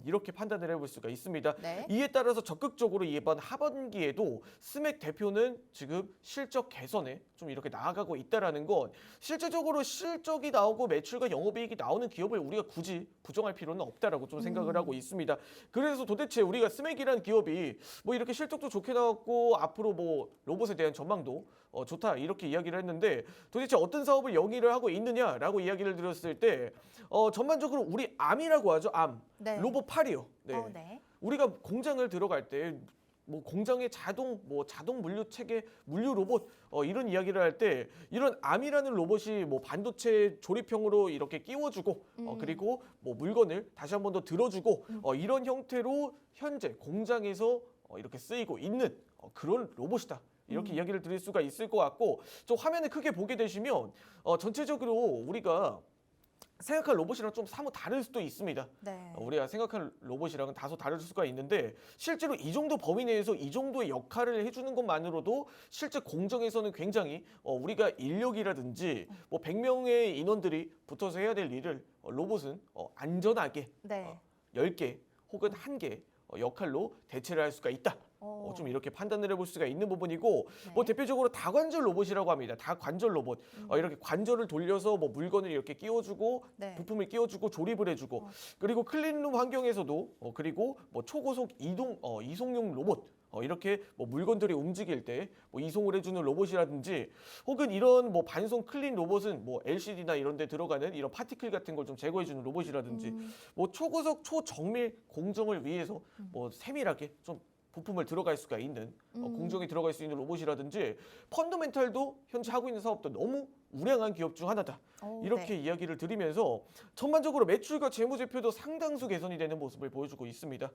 이렇게 판단을 해볼 수가 있습니다. 네. 이에 따라서 적극적으로 이번 하반기에도 스맥 대표는 지금 실적 개선에 좀 이렇게 나아가고 있다라는 건 실제적으로 실적이 나오고 매출과 영업이익이 나오는 기업을 우리가 굳이 부정할 필요는 없다라고 좀 생각을 하고 있습니다. 그래서 도대체 우리가 스맥이라는 기업이 뭐 이렇게 실적도 좋게 나왔고 앞으로 뭐 로봇에 대한 전망도 좋다 이렇게 이야기를 했는데 도대체 어떤 사업을 영위를 하고 있느냐라고 이야기를 드렸을 때 전반적으로 우리 암이라고 하죠. 암. 네. 로봇 팔이요. 네. 네. 우리가 공장을 들어갈 때 뭐 공장의 자동 물류 체계, 물류 로봇 이런 이야기를 할 때 이런 암이라는 로봇이 뭐 반도체 조립형으로 이렇게 끼워주고 그리고 뭐 물건을 다시 한 번 더 들어주고 이런 형태로 현재 공장에서 이렇게 쓰이고 있는 그런 로봇이다. 이렇게 이야기를 드릴 수가 있을 것 같고 좀 화면을 크게 보게 되시면 전체적으로 우리가 생각할 로봇이랑 좀 사뭇 다를 수도 있습니다. 네. 우리가 생각할 로봇이랑은 다소 다를 수가 있는데 실제로 이 정도 범위 내에서 이 정도의 역할을 해주는 것만으로도 실제 공정에서는 굉장히 우리가 인력이라든지 뭐 100명의 인원들이 붙어서 해야 될 일을 로봇은 안전하게 네. 10개 혹은 1개 역할로 대체를 할 수가 있다. 좀 이렇게 판단을 해볼 수가 있는 부분이고 네. 뭐 대표적으로 다관절 로봇이라고 합니다. 다관절 로봇 이렇게 관절을 돌려서 뭐 물건을 이렇게 끼워주고 네. 부품을 끼워주고 조립을 해주고 그리고 클린룸 환경에서도 그리고 뭐 초고속 이송용 로봇 이렇게 뭐 물건들이 움직일 때 뭐 이송을 해주는 로봇이라든지 혹은 이런 뭐 반송 클린 로봇은 뭐 LCD나 이런 데 들어가는 이런 파티클 같은 걸 좀 제거해주는 로봇이라든지 뭐 초고속 초정밀 공정을 위해서 뭐 세밀하게 좀 부품을 들어갈 수가 있는 공정에 들어갈 수 있는 로봇이라든지 펀더멘탈도 현재 하고 있는 사업도 너무 우량한 기업 중 하나다. 이렇게 네. 이야기를 드리면서 전반적으로 매출과 재무제표도 상당수 개선이 되는 모습을 보여주고 있습니다.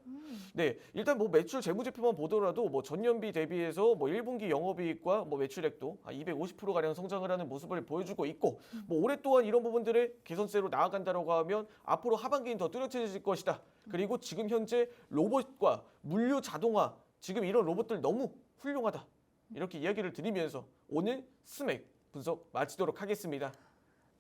네, 일단 뭐 매출 재무제표만 보더라도 뭐 전년비 대비해서 뭐 1분기 영업이익과 뭐 매출액도 250% 가량 성장을 하는 모습을 보여주고 있고 뭐 올해 또한 이런 부분들의 개선세로 나아간다라고 하면 앞으로 하반기는 더 뚜렷해질 것이다. 그리고 지금 현재 로봇과 물류 자동화 지금 이런 로봇들 너무 훌륭하다. 이렇게 이야기를 드리면서 오늘 스맥 분석 마치도록 하겠습니다.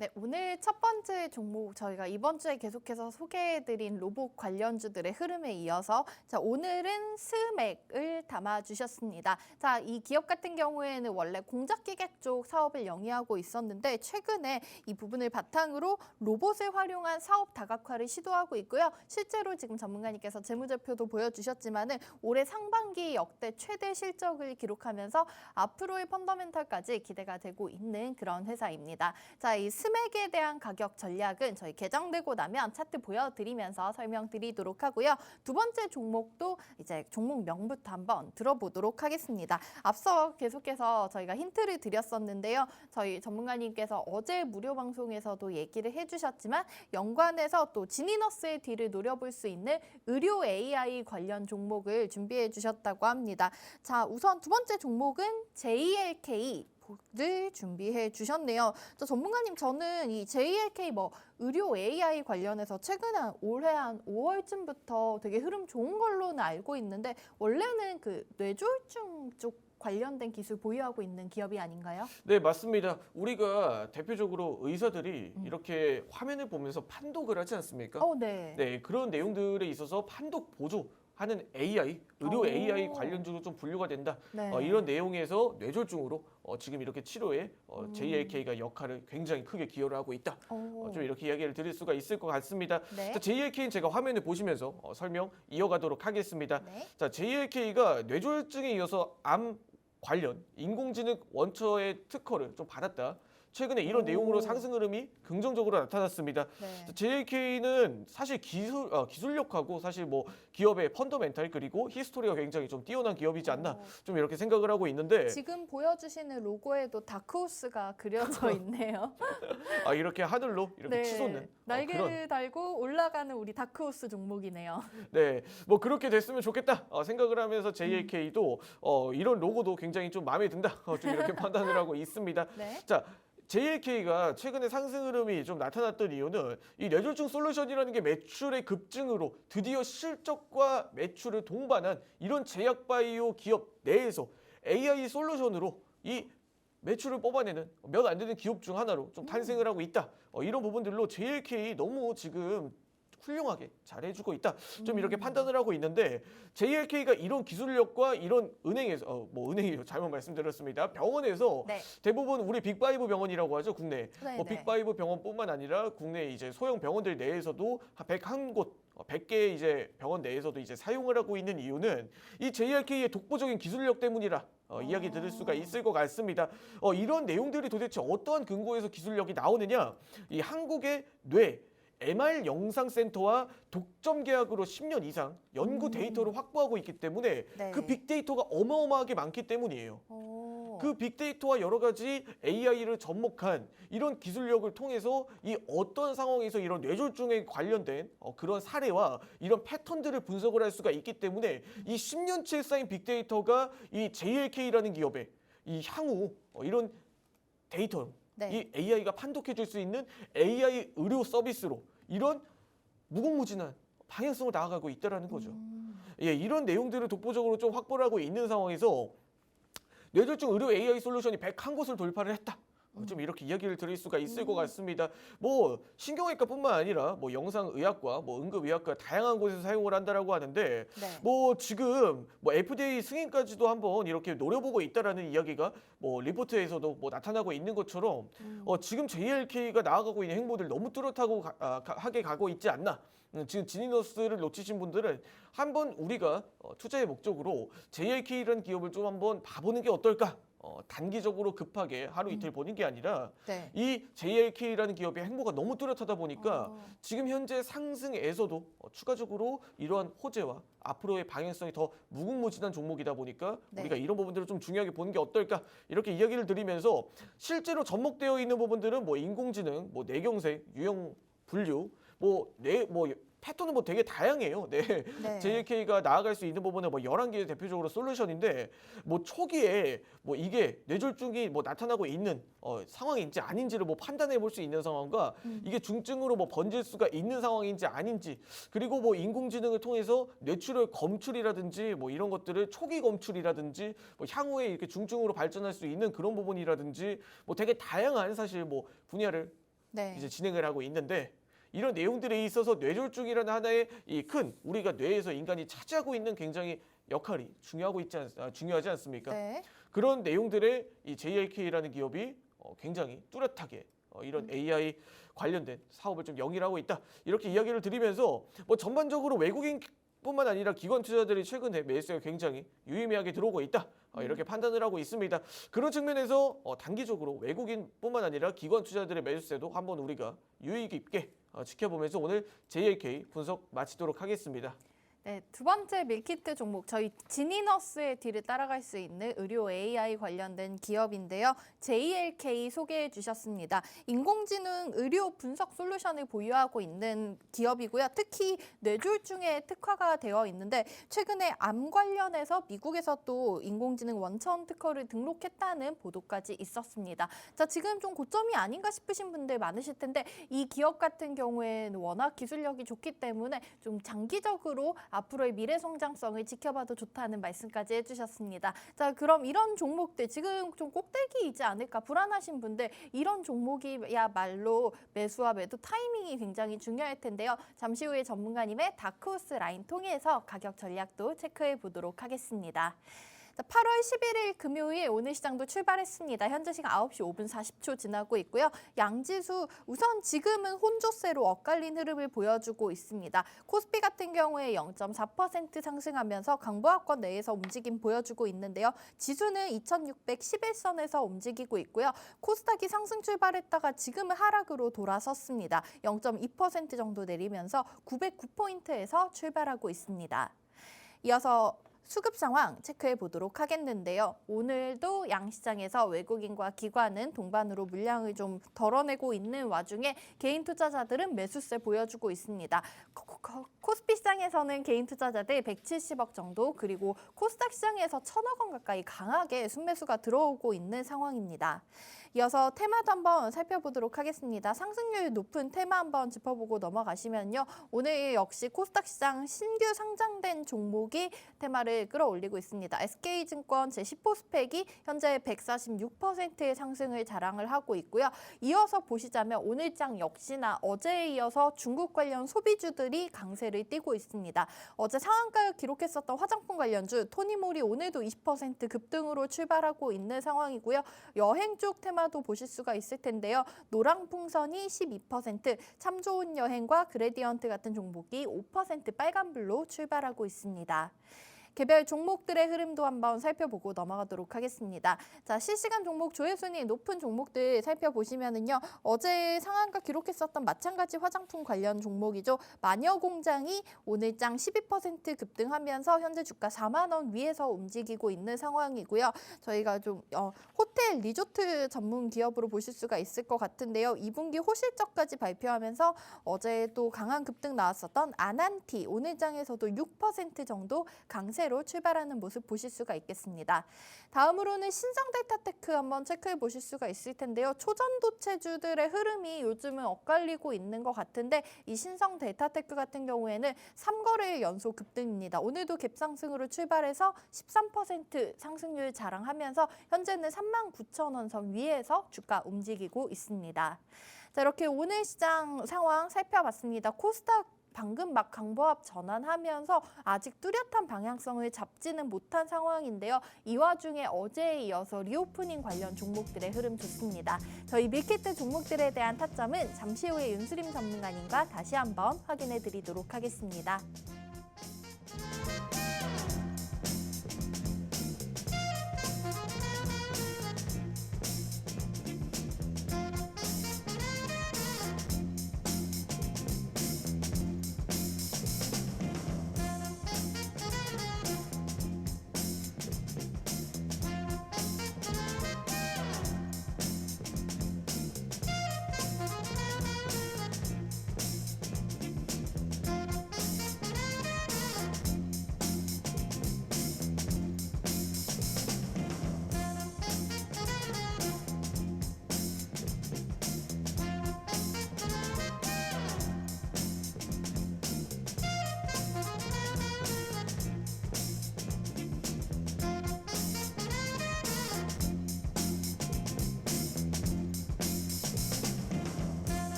네, 오늘 첫 번째 종목 저희가 이번 주에 계속해서 소개해드린 로봇 관련주들의 흐름에 이어서 오늘은 스맥을 담아주셨습니다. 자, 이 기업 같은 경우에는 원래 공작기계 쪽 사업을 영위하고 있었는데 최근에 이 부분을 바탕으로 로봇을 활용한 사업 다각화를 시도하고 있고요. 실제로 지금 전문가님께서 재무제표도 보여주셨지만은 올해 상반기 역대 최대 실적을 기록하면서 앞으로의 펀더멘털까지 기대가 되고 있는 그런 회사입니다. 자, 이 스맥에 대한 가격 전략은 저희 개장되고 나면 차트 보여드리면서 설명드리도록 하고요. 두 번째 종목도 이제 종목명부터 한번 들어보도록 하겠습니다. 앞서 계속해서 저희가 힌트를 드렸었는데요. 저희 전문가님께서 어제 무료 방송에서도 얘기를 해주셨지만 연관해서 또 지니너스의 뒤를 노려볼 수 있는 의료 AI 관련 종목을 준비해 주셨다고 합니다. 자, 우선 두 번째 종목은 JLK 를 준비해 주셨네요. 저 전문가님, 저는 이 JLK 의료 AI 관련해서 최근에 올해 한 5월쯤부터 되게 흐름 좋은 걸로는 알고 있는데 원래는 그 뇌졸중 쪽 관련된 기술 보유하고 있는 기업이 아닌가요? 네, 맞습니다. 우리가 대표적으로 의사들이 이렇게 화면을 보면서 판독을 하지 않습니까? 네. 네, 그런 내용들에 있어서 판독 보조하는 AI, 의료 오. AI 관련주로 좀 분류가 된다. 네. 이런 내용에서 뇌졸중으로 지금 이렇게 치료에 JLK가 역할을 굉장히 크게 기여를 하고 있다. 좀 이렇게 이야기를 드릴 수가 있을 것 같습니다. 네. 자, JLK는 제가 화면을 보시면서 설명 이어가도록 하겠습니다. 네. 자, JLK가 뇌졸중에 이어서 암 관련 인공지능 원처의 특허를 좀 받았다. 최근에 이런 오. 내용으로 상승 흐름이 긍정적으로 나타났습니다. 네. JLK는 사실 기술력하고 사실 뭐 기업의 펀더멘탈 그리고 히스토리가 굉장히 좀 뛰어난 기업이지 않나 좀 이렇게 생각을 하고 있는데 지금 보여주시는 로고에도 다크호스가 그려져 있네요. 이렇게 하늘로 이렇게 치솟는 날개를 그런 달고 올라가는 우리 다크호스 종목이네요. 네, 뭐 그렇게 됐으면 좋겠다 생각을 하면서 JLK도 이런 로고도 굉장히 좀 마음에 든다 좀 이렇게 판단을 하고 있습니다. 네. 자, JLK가 최근에 상승 흐름이 좀 나타났던 이유는 이 뇌졸중 솔루션이라는 게 매출의 급증으로 드디어 실적과 매출을 동반한 이런 제약바이오 기업 내에서 AI 솔루션으로 이 매출을 뽑아내는 몇 안 되는 기업 중 하나로 좀 탄생을 하고 있다. 이런 부분들로 JLK 너무 지금 훌륭하게 잘해주고 있다. 좀 이렇게 판단을 하고 있는데 JLK가 이런 기술력과 이런 은행에서 은행이요 잘못 말씀드렸습니다. 병원에서 네. 대부분 우리 빅5 병원이라고 하죠 국내. 네, 빅5 병원뿐만 아니라 국내 이제 소형 병원들 내에서도 한 101곳 100개 이제 병원 내에서도 이제 사용을 하고 있는 이유는 이 JLK의 독보적인 기술력 때문이라 이야기 들을 수가 있을 것 같습니다. 이런 내용들이 도대체 어떠한 근거에서 기술력이 나오느냐? 이 한국의 뇌 MR 영상센터와 독점 계약으로 10년 이상 연구 데이터를 확보하고 있기 때문에 네. 그 빅데이터가 어마어마하게 많기 때문이에요. 그 빅데이터와 여러 가지 AI를 접목한 이런 기술력을 통해서 이 어떤 상황에서 이런 뇌졸중에 관련된 그런 사례와 이런 패턴들을 분석을 할 수가 있기 때문에 이 10년치에 쌓인 빅데이터가 이 JLK라는 기업의 이 향후 이런 데이터 네. 이 AI가 판독해 줄 수 있는 AI 의료 서비스로 이런 무궁무진한 방향성을 나아가고 있다라는 거죠. 예, 이런 내용들을 독보적으로 좀 확보를 하고 있는 상황에서 뇌졸중 의료 AI 솔루션이 101곳을 돌파를 했다. 좀 이렇게 이야기를 드릴 수가 있을 것 같습니다. 뭐 신경외과뿐만 아니라 뭐 영상의학과, 뭐 응급의학과 다양한 곳에서 사용을 한다라고 하는데 네. 뭐 지금 뭐 FDA 승인까지도 한번 이렇게 노려보고 있다라는 이야기가 뭐 리포트에서도 뭐 나타나고 있는 것처럼 지금 JLK가 나아가고 있는 행보들 너무 뚜렷하고 하게 가고 있지 않나. 지금 지니너스를 놓치신 분들은 한번 우리가 투자의 목적으로 JLK라는 기업을 좀 한번 봐보는 게 어떨까? 단기적으로 급하게 하루 이틀 보는 게 아니라 네. 이 JLK라는 기업의 행보가 너무 뚜렷하다 보니까 지금 현재 상승에서도 추가적으로 이러한 호재와 앞으로의 방향성이 더 무궁무진한 종목이다 보니까 네. 우리가 이런 부분들을 좀 중요하게 보는 게 어떨까 이렇게 이야기를 드리면서 실제로 접목되어 있는 부분들은 뭐 인공지능, 뭐 뇌경색, 유형 분류, 패턴은 뭐 되게 다양해요. 네. 네. JLK가 나아갈 수 있는 부분은 뭐 11개 대표적으로 솔루션인데 뭐 초기에 뭐 이게 뇌졸중이 뭐 나타나고 있는 상황인지 아닌지를 뭐 판단해 볼 수 있는 상황과 이게 중증으로 뭐 번질 수가 있는 상황인지 아닌지 그리고 뭐 인공지능을 통해서 뇌출혈 검출이라든지 뭐 이런 것들을 초기 검출이라든지 뭐 향후에 이렇게 중증으로 발전할 수 있는 그런 부분이라든지 뭐 되게 다양한 사실 뭐 분야를 네. 이제 진행을 하고 있는데 이런 내용들에 있어서 뇌졸중이라는 하나의 이 큰 우리가 뇌에서 인간이 차지하고 있는 굉장히 역할이 중요하지 않습니까? 네. 그런 내용들에 이 JLK라는 기업이 굉장히 뚜렷하게 이런 AI 관련된 사업을 좀 영위하고 있다. 이렇게 이야기를 드리면서 뭐 전반적으로 외국인뿐만 아니라 기관 투자들이 최근에 매수가 굉장히 유의미하게 들어오고 있다. 이렇게 판단을 하고 있습니다. 그런 측면에서 단기적으로 외국인뿐만 아니라 기관 투자들의 매수세도 한번 우리가 유의 깊게 지켜보면서 오늘 JLK 분석 마치도록 하겠습니다. 네, 두 번째 밀키트 종목 저희 지니너스의 뒤를 따라갈 수 있는 의료 AI 관련된 기업인데요. JLK 소개해 주셨습니다. 인공지능 의료 분석 솔루션을 보유하고 있는 기업이고요. 특히 뇌졸중에 특화가 되어 있는데 최근에 암 관련해서 미국에서 또 인공지능 원천 특허를 등록했다는 보도까지 있었습니다. 자, 지금 좀 고점이 아닌가 싶으신 분들 많으실 텐데 이 기업 같은 경우에는 워낙 기술력이 좋기 때문에 좀 장기적으로 앞으로의 미래 성장성을 지켜봐도 좋다는 말씀까지 해주셨습니다. 자, 그럼 이런 종목들 지금 좀 꼭대기이지 않을까 불안하신 분들 이런 종목이야말로 매수와 매도 타이밍이 굉장히 중요할 텐데요. 잠시 후에 전문가님의 다크호스 라인 통해서 가격 전략도 체크해 보도록 하겠습니다. 8월 11일 금요일 오늘 시장도 출발했습니다. 현재 시간 9시 5분 40초 지나고 있고요. 양지수 우선 지금은 혼조세로 엇갈린 흐름을 보여주고 있습니다. 코스피 같은 경우에 0.4% 상승하면서 강보합권 내에서 움직임 보여주고 있는데요. 지수는 2611선에서 움직이고 있고요. 코스닥이 상승 출발했다가 지금은 하락으로 돌아섰습니다. 0.2% 정도 내리면서 909포인트에서 출발하고 있습니다. 이어서 수급 상황 체크해 보도록 하겠는데요. 오늘도 양시장에서 외국인과 기관은 동반으로 물량을 좀 덜어내고 있는 와중에 개인 투자자들은 매수세 보여주고 있습니다. 코스피 시장에서는 개인 투자자들 170억 정도 그리고 코스닥 시장에서 1,000억 원 가까이 강하게 순매수가 들어오고 있는 상황입니다. 이어서 테마도 한번 살펴보도록 하겠습니다. 상승률 높은 테마 한번 짚어보고 넘어가시면요. 오늘 역시 코스닥 시장 신규 상장된 종목이 테마를 끌어올리고 있습니다. SK증권 제10호 스펙이 현재 146%의 상승을 자랑을 하고 있고요. 이어서 보시자면 오늘장 역시나 어제에 이어서 중국 관련 소비주들이 강세를 띠고 있습니다. 어제 상한가를 기록했었던 화장품 관련주 토니모리 오늘도 20% 급등으로 출발하고 있는 상황이고요. 여행 쪽 테마도 보실 수가 있을 텐데요. 노랑풍선이 12%, 참 좋은 여행과 그레디언트 같은 종목이 5% 빨간불로 출발하고 있습니다. 개별 종목들의 흐름도 한번 살펴보고 넘어가도록 하겠습니다. 자, 실시간 종목 조회순위 높은 종목들 살펴보시면은요. 어제 상한가 기록했었던 마찬가지 화장품 관련 종목이죠. 마녀공장이 오늘장 12% 급등하면서 현재 주가 4만 원 위에서 움직이고 있는 상황이고요. 저희가 좀 호텔 리조트 전문 기업으로 보실 수가 있을 것 같은데요. 2분기 호실적까지 발표하면서 어제 또 강한 급등 나왔었던 아난티 오늘장에서도 6% 정도 강세로 출발하는 모습 보실 수가 있겠습니다. 다음으로는 신성델타테크 한번 체크해 보실 수가 있을 텐데요. 초전도체주들의 흐름이 요즘은 엇갈리고 있는 것 같은데 이 신성델타테크 같은 경우에는 3거래일 연속 급등입니다. 오늘도 갭상승으로 출발해서 13% 상승률 자랑하면서 현재는 39,000원 선 위에서 주가 움직이고 있습니다. 자, 이렇게 오늘 시장 상황 살펴봤습니다. 코스닥 방금 막 강보합 전환하면서 아직 뚜렷한 방향성을 잡지는 못한 상황인데요. 이 와중에 어제에 이어서 리오프닝 관련 종목들의 흐름 좋습니다. 저희 밀키트 종목들에 대한 타점은 잠시 후에 윤수림 전문가님과 다시 한번 확인해 드리도록 하겠습니다.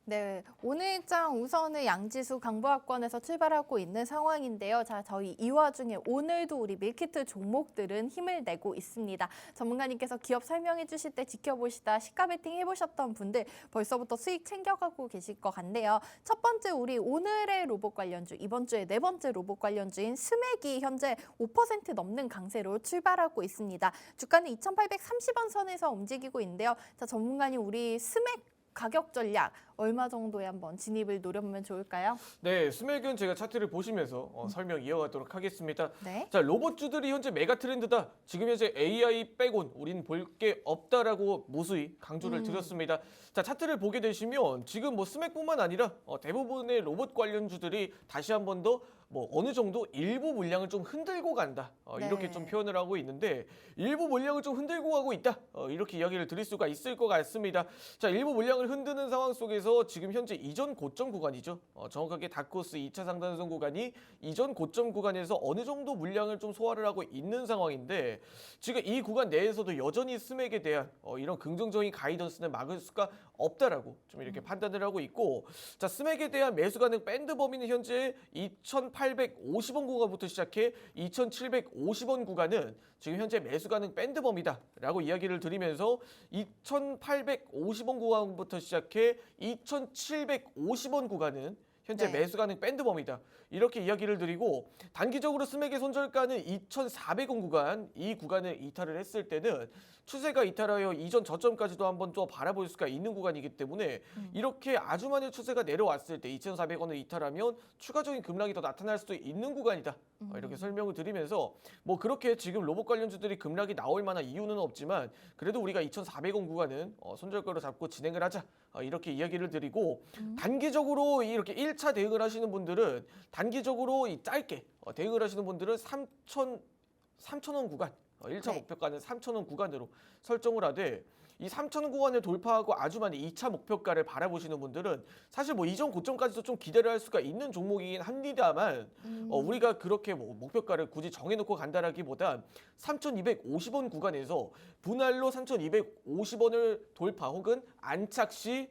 네, 오늘장 우선은 양지수 강보합권에서 출발하고 있는 상황인데요. 자, 저희 이 와중에 오늘도 우리 밀키트 종목들은 힘을 내고 있습니다. 전문가님께서 기업 설명해 주실 때 지켜보시다 시가 베팅 해보셨던 분들 벌써부터 수익 챙겨가고 계실 것 같네요. 첫 번째 우리 오늘의 로봇 관련주, 이번 주에 네 번째 로봇 관련주인 스맥이 현재 5% 넘는 강세로 출발하고 있습니다. 주가는 2,830원 선에서 움직이고 있는데요. 자, 전문가님 우리 스맥 가격 전략 얼마 정도에 한번 진입을 노려보면 좋을까요? 네, 스맥은 제가 차트를 보시면서 설명 이어가도록 하겠습니다. 네. 자, 로봇주들이 현재 메가 트렌드다. 지금 현재 AI 빼곤 우린 볼 게 없다라고 무수히 강조를 드렸습니다. 자, 차트를 보게 되시면 지금 뭐 스맥뿐만 아니라 대부분의 로봇 관련주들이 다시 한 번 더 뭐 어느 정도 일부 물량을 좀 흔들고 간다. 이렇게 네. 좀 표현을 하고 있는데 일부 물량을 좀 흔들고 가고 있다. 이렇게 이야기를 드릴 수가 있을 것 같습니다. 자, 일부 물량을 흔드는 상황 속에서 지금 현재 이전 고점 구간이죠. 정확하게 다코스 2차 상단선 구간이 이전 고점 구간에서 어느 정도 물량을 좀 소화를 하고 있는 상황인데 지금 이 구간 내에서도 여전히 스맥에 대한 이런 긍정적인 가이던스는 막을 수가 없다라고 좀 이렇게 판단을 하고 있고 자, 스맥에 대한 매수 가능 밴드 범위는 현재 2,850원 구간부터 시작해 2,750원 구간은 지금 현재 매수 가능 밴드 범위다라고 이야기를 드리면서 2,850원 구간부터 시작해 2,750원 구간은 현재 네. 매수 가능 밴드 범위다. 이렇게 이야기를 드리고 단기적으로 스맥의 손절가는 2,400원 구간, 이 구간을 이탈을 했을 때는 추세가 이탈하여 이전 저점까지도 한번 또 바라볼 수가 있는 구간이기 때문에 이렇게 아주 많은 추세가 내려왔을 때 2,400원을 이탈하면 추가적인 급락이 더 나타날 수도 있는 구간이다. 이렇게 설명을 드리면서 뭐 그렇게 지금 로봇 관련주들이 급락이 나올 만한 이유는 없지만 그래도 우리가 2,400원 구간은 손절가로 잡고 진행을 하자. 이렇게 이야기를 드리고 단기적으로 이렇게 1차 대응을 하시는 분들은 단기적으로 이 짧게 대응을 하시는 분들은 3,000원 구간 1차 네. 목표가는 3,000원 구간으로 설정을 하되 이 3,000원 구간을 돌파하고 아주 많이 2차 목표가를 바라보시는 분들은 사실 뭐 이전 고점까지도 좀 기대를 할 수가 있는 종목이긴 합니다만 우리가 그렇게 뭐 목표가를 굳이 정해놓고 간다라기보단 3,250원 구간에서 분할로 3,250원을 돌파 혹은 안착 시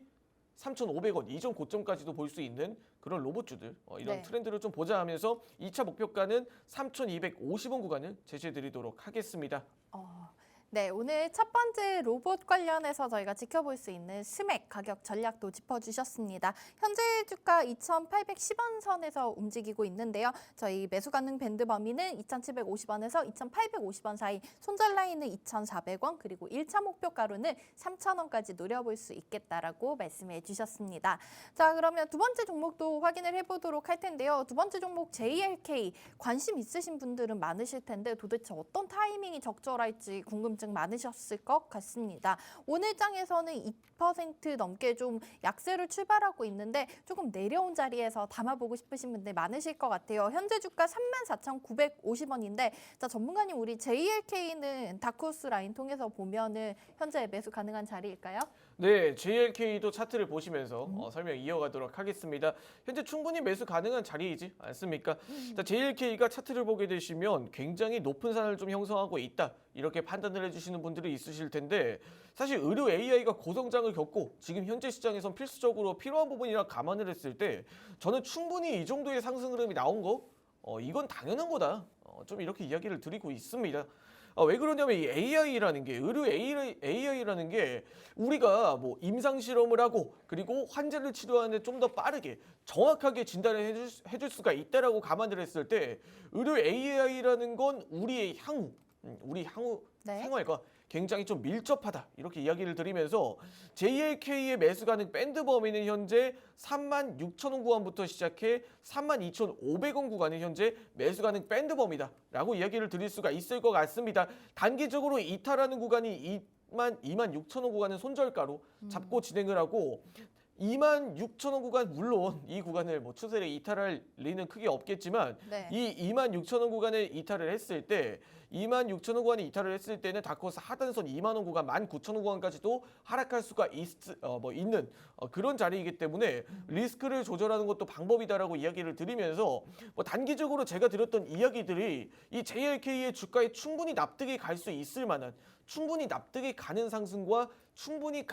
3,500원 이전 고점까지도 볼 수 있는 그런 로봇주들 이런 네. 트렌드를 좀 보자 하면서 2차 목표가는 3,250원 구간을 제시해 드리도록 하겠습니다. 네, 오늘 첫 번째 로봇 관련해서 저희가 지켜볼 수 있는 스맥 가격 전략도 짚어주셨습니다. 현재 주가 2,810원 선에서 움직이고 있는데요. 저희 매수 가능 밴드 범위는 2,750원에서 2,850원 사이, 손절 라인은 2,400원, 그리고 1차 목표가로는 3,000원까지 노려볼 수 있겠다라고 말씀해 주셨습니다. 자, 그러면 두 번째 종목도 확인을 해보도록 할 텐데요. 두 번째 종목 JLK 관심 있으신 분들은 많으실 텐데 도대체 어떤 타이밍이 적절할지 궁금증 많으셨을 것 같습니다. 오늘 장에서는 2% 넘게 좀 약세로 출발하고 있는데 조금 내려온 자리에서 담아보고 싶으신 분들 많으실 것 같아요. 현재 주가 34,950원인데 자, 전문가님 우리 JLK는 다크호스 라인 통해서 보면은 현재 매수 가능한 자리일까요? 네, JLK도 차트를 보시면서 설명 이어가도록 하겠습니다. 현재 충분히 매수 가능한 자리이지 않습니까? 자, JLK가 차트를 보게 되시면 굉장히 높은 산을 좀 형성하고 있다. 이렇게 판단을 해주시는 분들이 있으실 텐데 사실 의료 AI가 고성장을 겪고 지금 현재 시장에선 필수적으로 필요한 부분이라 감안을 했을 때 저는 충분히 이 정도의 상승 흐름이 나온 거 이건 당연한 거다. 좀 이렇게 이야기를 드리고 있습니다. 왜 그러냐면 이 AI라는 게 의료 AI라는 게 우리가 뭐 임상 실험을 하고 그리고 환자를 치료하는데 좀 더 빠르게 정확하게 진단을 해줄 수가 있다라고 감안을 했을 때 의료 AI라는 건 우리 향후 네. 생활과 굉장히 좀 밀접하다 이렇게 이야기를 드리면서 JLK의 매수 가능 밴드 범위는 현재 36,000원 구간부터 시작해 32,500원 구간이 현재 매수 가능 밴드 범위다라고 이야기를 드릴 수가 있을 것 같습니다. 단기적으로 이탈하는 구간이 26,000원 구간은 손절가로 잡고 진행을 하고 26,000원 구간 물론 이 구간을 뭐 추세를 이탈할 리는 크게 없겠지만 네. 이 26,000원 구간을 이탈을 했을 때 26,000원 구간에 이탈을 했을 때는 다크호스 하단선 2만 원 구간 19,000원 구간까지도 하락할 수가 있는 그런 자리이기 때문에 리스크를 조절하는 것도 방법이다라고 이야기를 드리면서 뭐 단기적으로 제가 드렸던 이야기들이 이 JLK의 주가에 충분히 납득이 갈 수 있을 만한 충분히 납득이 가는 상승과 충분히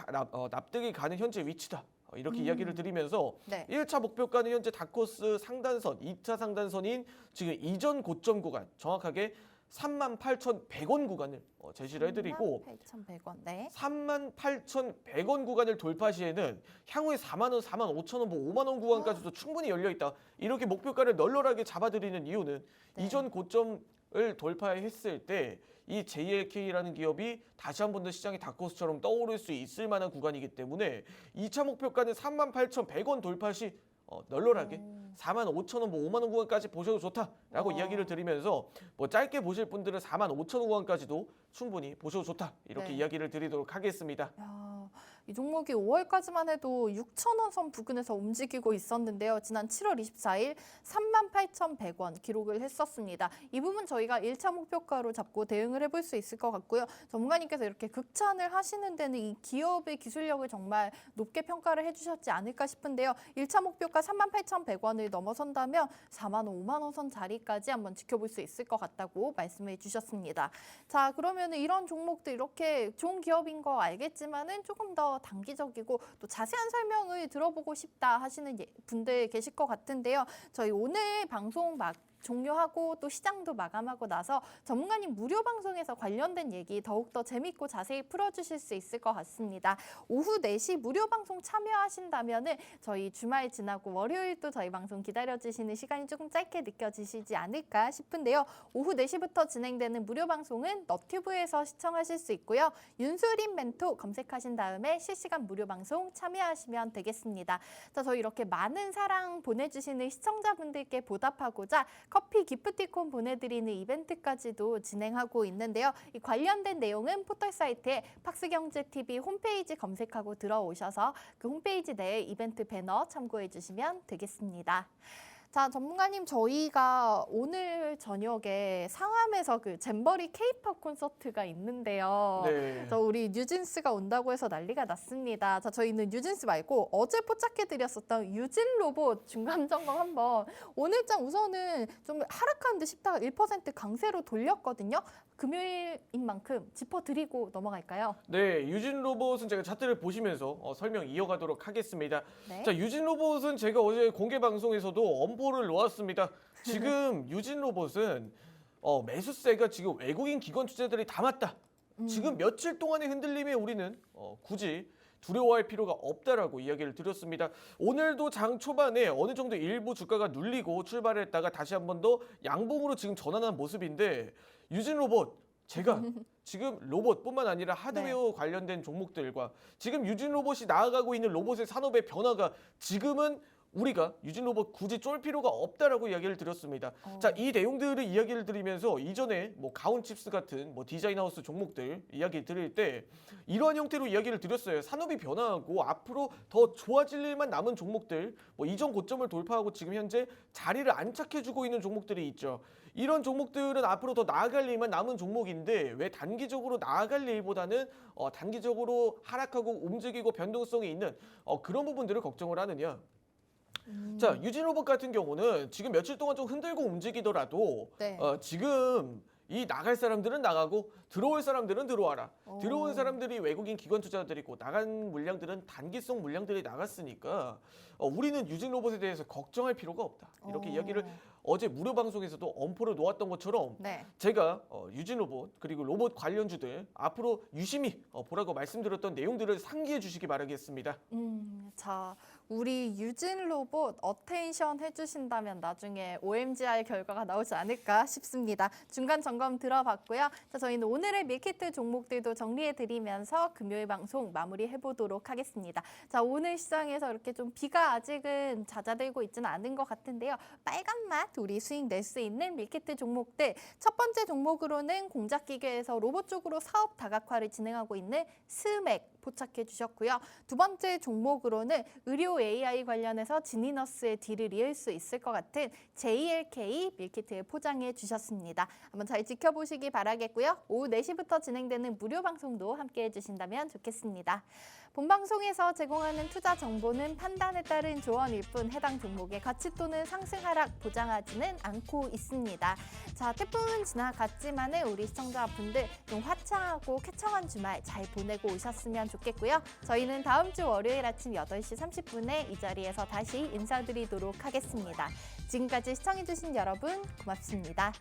납득이 가는 현재 위치다. 이렇게 이야기를 드리면서 네. 1차 목표가는 현재 다코스 상단선, 2차 상단선인 지금 이전 고점 구간 정확하게 38,100원 구간을 제시를 해드리고 38,100원. 네. 38,100원 구간을 돌파 시에는 향후에 4만 원, 4만 5천 원, 뭐 5만 원 구간까지도 충분히 열려 있다. 이렇게 목표가를 널널하게 잡아드리는 이유는 네. 이전 고점을 돌파했을 때 이 JLK라는 기업이 다시 한 번 더 시장의 다코스처럼 떠오를 수 있을 만한 구간이기 때문에 2차 목표가는 38,100원 돌파 시 널널하게 4만 5천 원, 뭐 5만 원 구간까지 보셔도 좋다라고 이야기를 드리면서 뭐 짧게 보실 분들은 4만 5천 원 구간까지도 충분히 보셔도 좋다 이렇게 네. 이야기를 드리도록 하겠습니다. 야, 이 종목이 5월까지만 해도 6,000원 선 부근에서 움직이고 있었는데요. 지난 7월 24일 38,100원 기록을 했었습니다. 이 부분 저희가 1차 목표가로 잡고 대응을 해볼 수 있을 것 같고요. 전문가님께서 이렇게 극찬을 하시는 데는 이 기업의 기술력을 정말 높게 평가를 해주셨지 않을까 싶은데요. 1차 목표가 38,100원을 넘어선다면 4만 원, 5만 원 선 자리까지 한번 지켜볼 수 있을 것 같다고 말씀해 주셨습니다. 자, 그러면 이런 종목들 이렇게 좋은 기업인 거 알겠지만은 조금 더 단기적이고 또 자세한 설명을 들어보고 싶다 하시는 분들 계실 것 같은데요. 저희 오늘 방송 종료하고 또 시장도 마감하고 나서 전문가님 무료 방송에서 관련된 얘기 더욱더 재밌고 자세히 풀어주실 수 있을 것 같습니다. 오후 4시 무료 방송 참여하신다면은 저희 주말 지나고 월요일도 저희 방송 기다려주시는 시간이 조금 짧게 느껴지시지 않을까 싶은데요. 오후 4시부터 진행되는 무료 방송은 너튜브에서 시청하실 수 있고요. 윤수림 멘토 검색하신 다음에 실시간 무료 방송 참여하시면 되겠습니다. 자, 저희 이렇게 많은 사랑 보내주시는 시청자분들께 보답하고자 커피 기프티콘 보내드리는 이벤트까지도 진행하고 있는데요. 이 관련된 내용은 포털 사이트에 팍스경제TV 홈페이지 검색하고 들어오셔서 그 홈페이지 내에 이벤트 배너 참고해 주시면 되겠습니다. 자, 전문가님 저희가 오늘 저녁에 상암에서 그 잼버리 K-팝 콘서트가 있는데요. 네. 저 우리 뉴진스가 온다고 해서 난리가 났습니다. 자, 저희는 뉴진스 말고 어제 포착해드렸었던 유진 로봇 중간 점검 한번 오늘장 우선은 좀 하락한 듯 싶다가 1% 강세로 돌렸거든요. 금요일인 만큼 짚어드리고 넘어갈까요? 네, 유진 로봇은 제가 차트를 보시면서 설명 이어가도록 하겠습니다. 네. 자, 유진 로봇은 제가 어제 공개 방송에서도 엄포를 놓았습니다. 지금 유진 로봇은 매수세가 지금 외국인 기관 투자들이 담았다. 지금 며칠 동안의 흔들림에 우리는 굳이 두려워할 필요가 없다라고 이야기를 드렸습니다. 오늘도 장 초반에 어느 정도 일부 주가가 눌리고 출발했다가 다시 한 번 더 양봉으로 지금 전환한 모습인데 유진 로봇 제가 지금 로봇뿐만 아니라 하드웨어 관련된 종목들과 지금 유진 로봇이 나아가고 있는 로봇의 산업의 변화가 지금은 우리가 유진 로봇 굳이 쫄 필요가 없다라고 이야기를 드렸습니다. 자, 이 내용들을 이야기를 드리면서 이전에 뭐 가온칩스 같은 뭐 디자인하우스 종목들 이야기 드릴 때 이러한 형태로 이야기를 드렸어요. 산업이 변화하고 앞으로 더 좋아질 일만 남은 종목들, 뭐 이전 고점을 돌파하고 지금 현재 자리를 안착해주고 있는 종목들이 있죠. 이런 종목들은 앞으로 더 나아갈 일만 남은 종목인데 왜 단기적으로 나아갈 일보다는 단기적으로 하락하고 움직이고 변동성이 있는 그런 부분들을 걱정을 하느냐. 자, 유진 로봇 같은 경우는 지금 며칠 동안 좀 흔들고 움직이더라도 네. 지금 이 나갈 사람들은 나가고 들어올 사람들은 들어와라. 들어온 사람들이 외국인 기관 투자들이고 나간 물량들은 단기성 물량들이 나갔으니까 우리는 유진 로봇에 대해서 걱정할 필요가 없다. 이렇게 이야기를 어제 무료 방송에서도 엄포를 놓았던 것처럼 네. 제가 유진 로봇 그리고 로봇 관련주들 앞으로 유심히 보라고 말씀드렸던 내용들을 상기해 주시기 바라겠습니다. 자, 우리 유진 로봇 어텐션 해주신다면 나중에 OMGR 결과가 나오지 않을까 싶습니다. 중간 점검 들어봤고요. 자, 저희는 오늘의 밀키트 종목들도 정리해드리면서 금요일 방송 마무리해보도록 하겠습니다. 자, 오늘 시장에서 이렇게 좀 비가 아직은 잦아들고 있지는 않은 것 같은데요. 빨간맛 우리 수익 낼 수 있는 밀키트 종목들. 첫 번째 종목으로는 공작기계에서 로봇 쪽으로 사업 다각화를 진행하고 있는 스맥 포착해 주셨고요. 두 번째 종목으로는 의료 AI 관련해서 지니너스의 딜을 이을 수 있을 것 같은 JLK 밀키트에 포장해 주셨습니다. 한번 잘 지켜보시기 바라겠고요. 오후 4시부터 진행되는 무료 방송도 함께해 주신다면 좋겠습니다. 본 방송에서 제공하는 투자 정보는 판단에 따른 조언일 뿐 해당 종목의 가치 또는 상승 하락 보장하지 나타나지는 않고 있습니다. 자, 태풍은 지나갔지만은 우리 시청자분들 좀 화창하고 쾌청한 주말 잘 보내고 오셨으면 좋겠고요. 저희는 다음 주 월요일 아침 8시 30분에 이 자리에서 다시 인사드리도록 하겠습니다. 지금까지 시청해주신 여러분 고맙습니다.